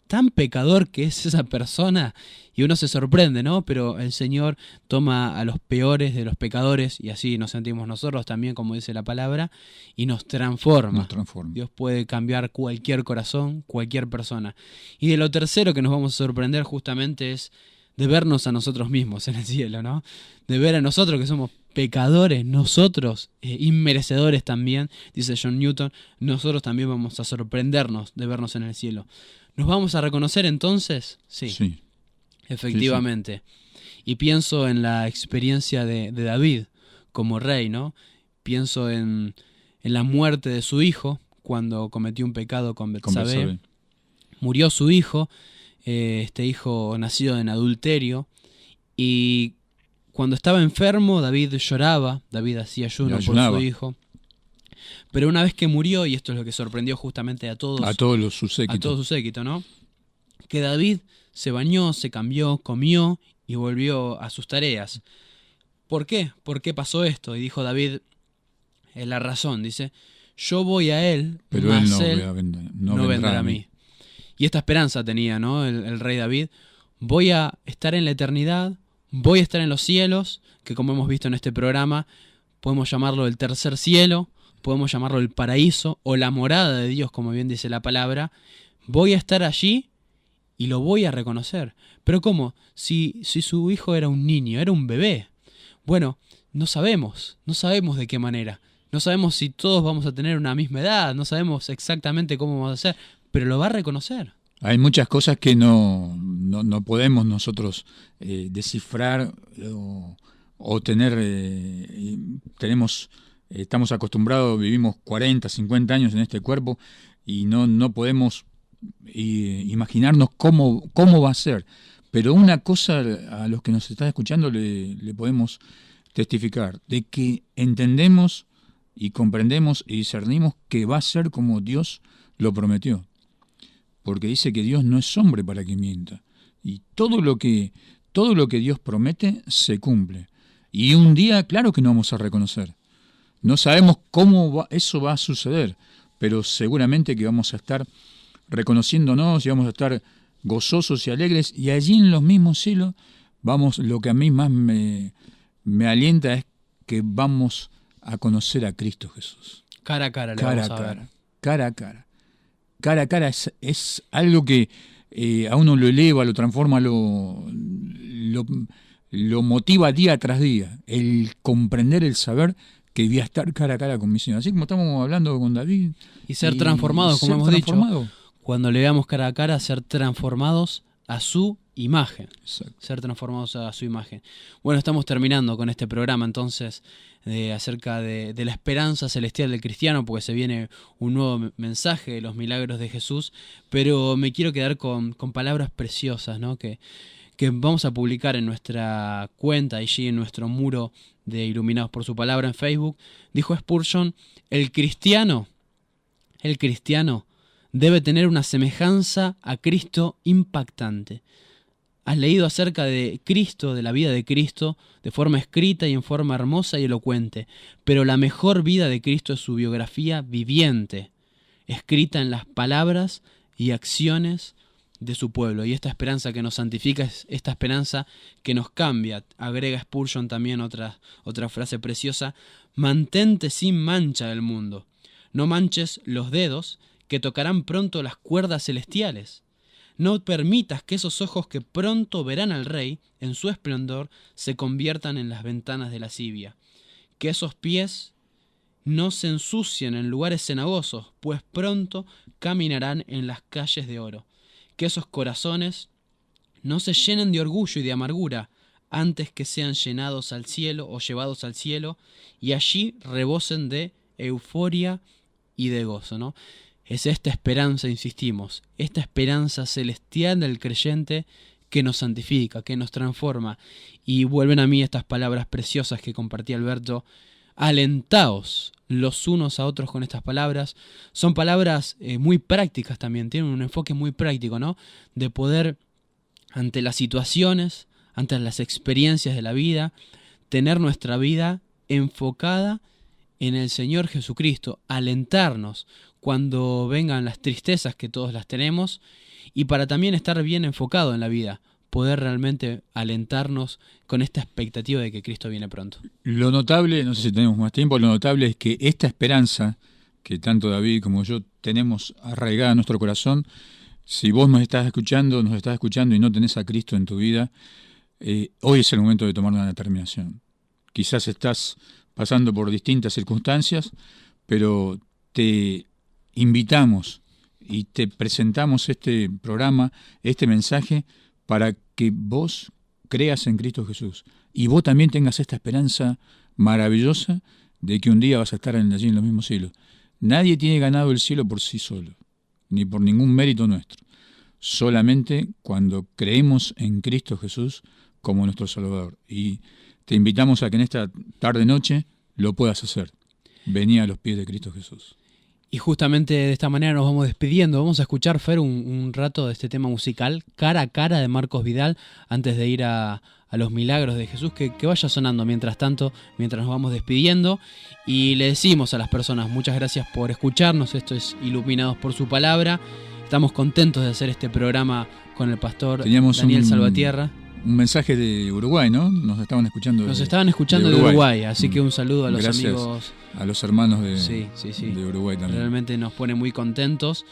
tan pecador que es esa persona, y uno se sorprende, ¿no? Pero el Señor toma a los peores de los pecadores, y así nos sentimos nosotros también, como dice la palabra, y nos transforma. Nos transforma. Dios puede cambiar cualquier corazón, cualquier persona. Y de lo tercero que nos vamos a sorprender justamente es de vernos a nosotros mismos en el cielo, ¿no? De ver a nosotros que somos pecadores, nosotros inmerecedores también, dice John Newton, nosotros también vamos a sorprendernos de vernos en el cielo. ¿Nos vamos a reconocer entonces? Sí. Efectivamente. Y pienso en la experiencia de David como rey, ¿no? Pienso en la muerte de su hijo cuando cometió un pecado con Betsabé. Murió su hijo, este hijo nacido en adulterio, y cuando estaba enfermo David lloraba, David hacía ayuno por su hijo. Pero una vez que murió, y esto es lo que sorprendió justamente a todo su séquito, ¿no? Que David se bañó, se cambió, comió y volvió a sus tareas. ¿Por qué? ¿Por qué pasó esto? Y dijo David, la razón, dice, yo voy a él, pero mas él no vendrá a mí. Y esta esperanza tenía, ¿no? El rey David, voy a estar en la eternidad, voy a estar en los cielos, que como hemos visto en este programa, podemos llamarlo el tercer cielo, podemos llamarlo el paraíso o la morada de Dios, como bien dice la palabra. Voy a estar allí y lo voy a reconocer. Pero ¿cómo? Si su hijo era un niño, era un bebé. Bueno, no sabemos de qué manera. No sabemos si todos vamos a tener una misma edad, no sabemos exactamente cómo vamos a hacer, pero lo va a reconocer. Hay muchas cosas que no podemos nosotros descifrar o tener, estamos acostumbrados, vivimos 40, 50 años en este cuerpo y no podemos imaginarnos cómo va a ser. Pero una cosa a los que nos están escuchando le podemos testificar, de que entendemos y comprendemos y discernimos que va a ser como Dios lo prometió. Porque dice que Dios no es hombre para que mienta. Y todo lo que Dios promete se cumple. Y un día, claro que no vamos a reconocer. No sabemos cómo eso va a suceder, pero seguramente que vamos a estar reconociéndonos y vamos a estar gozosos y alegres. Y allí en los mismos cielos, lo que a mí más me alienta es que vamos a conocer a Cristo Jesús. Cara a cara, vamos a ver. Cara a cara. Cara a cara es algo que a uno lo eleva, lo transforma, lo motiva día tras día. El comprender, el saber que voy a estar cara a cara con mi Señor. Así como estamos hablando con David. Y ser transformados, como hemos dicho. Cuando le veamos cara a cara, ser transformados a su imagen. Exacto. Ser transformados a su imagen. Bueno, estamos terminando con este programa entonces acerca de la esperanza celestial del cristiano, porque se viene un nuevo mensaje de los milagros de Jesús, pero me quiero quedar con palabras preciosas, ¿no? que vamos a publicar en nuestra cuenta, allí en nuestro muro de Iluminados por su Palabra en Facebook. Dijo Spurgeon, el cristiano debe tener una semejanza a Cristo impactante. Has leído acerca de Cristo, de la vida de Cristo, de forma escrita y en forma hermosa y elocuente, pero la mejor vida de Cristo es su biografía viviente, escrita en las palabras y acciones de su pueblo. Y esta esperanza que nos santifica es esta esperanza que nos cambia. Agrega Spurgeon también otra frase preciosa, mantente sin mancha del mundo. No manches los dedos que tocarán pronto las cuerdas celestiales. No permitas que esos ojos que pronto verán al Rey en su esplendor se conviertan en las ventanas de lascivia. Que esos pies no se ensucien en lugares cenagosos, pues pronto caminarán en las calles de oro. Que esos corazones no se llenen de orgullo y de amargura, antes que sean llenados al cielo o llevados al cielo, y allí rebosen de euforia y de gozo, ¿no? Es esta esperanza, insistimos, esta esperanza celestial del creyente que nos santifica, que nos transforma. Y vuelven a mí estas palabras preciosas que compartía Alberto. Alentaos los unos a otros con estas palabras. Son palabras muy prácticas también, tienen un enfoque muy práctico, ¿no? De poder, ante las situaciones, ante las experiencias de la vida, tener nuestra vida enfocada en el Señor Jesucristo, alentarnos cuando vengan las tristezas que todos las tenemos, y para también estar bien enfocado en la vida, poder realmente alentarnos con esta expectativa de que Cristo viene pronto. Lo notable, no sé si tenemos más tiempo, lo notable es que esta esperanza que tanto David como yo tenemos arraigada en nuestro corazón, si vos nos estás escuchando y no tenés a Cristo en tu vida, hoy es el momento de tomar una determinación. Quizás estás pasando por distintas circunstancias, pero te invitamos y te presentamos este programa, este mensaje, para que vos creas en Cristo Jesús y vos también tengas esta esperanza maravillosa de que un día vas a estar allí en los mismos cielos. Nadie tiene ganado el cielo por sí solo, ni por ningún mérito nuestro. Solamente cuando creemos en Cristo Jesús como nuestro Salvador. Y te invitamos a que en esta tarde-noche lo puedas hacer. Vení a los pies de Cristo Jesús. Y justamente de esta manera nos vamos despidiendo. Vamos a escuchar, Fer, un rato de este tema musical, Cara a Cara, de Marcos Vidal, antes de ir a los milagros de Jesús, que vaya sonando mientras tanto, mientras nos vamos despidiendo. Y le decimos a las personas, muchas gracias por escucharnos. Esto es Iluminados por su Palabra. Estamos contentos de hacer este programa con el pastor Daniel Salvatierra. Un mensaje de Uruguay, ¿no? Nos estaban escuchando de Uruguay, así que un saludo a los amigos. A los hermanos de Uruguay también. Realmente nos pone muy contentos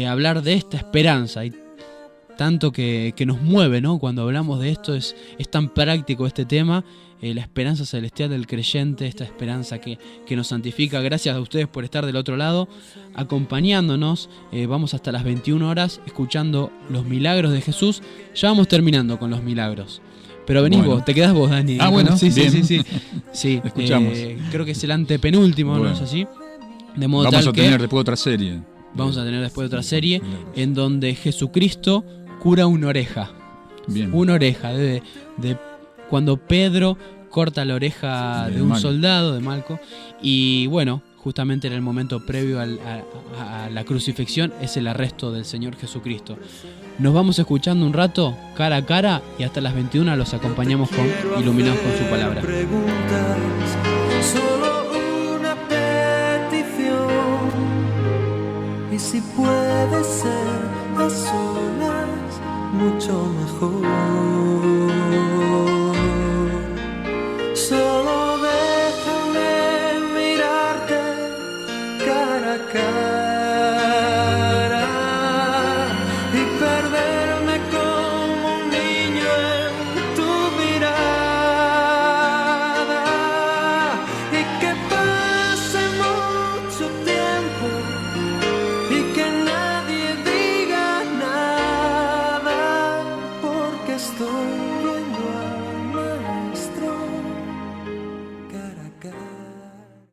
hablar de esta esperanza. Y tanto que nos mueve, ¿no? Cuando hablamos de esto, es tan práctico este tema, la esperanza celestial del creyente, esta esperanza que nos santifica. Gracias a ustedes por estar del otro lado, acompañándonos. Vamos hasta las 21 horas escuchando los milagros de Jesús. Ya vamos terminando con los milagros. Pero venís vos, te quedás vos, Dani. Bueno, sí. Sí, escuchamos. Creo que es el antepenúltimo, bueno. ¿No es así? De modo vamos tal a tener después otra serie. Vamos a tener después otra serie en donde Jesucristo cura una oreja. Bien. Una oreja. De cuando Pedro corta la oreja de un soldado, de Malco. Y bueno, justamente en el momento previo a la crucifixión es el arresto del Señor Jesucristo. Nos vamos escuchando un rato, cara a cara, y hasta las 21 los acompañamos con Iluminados por su Palabra.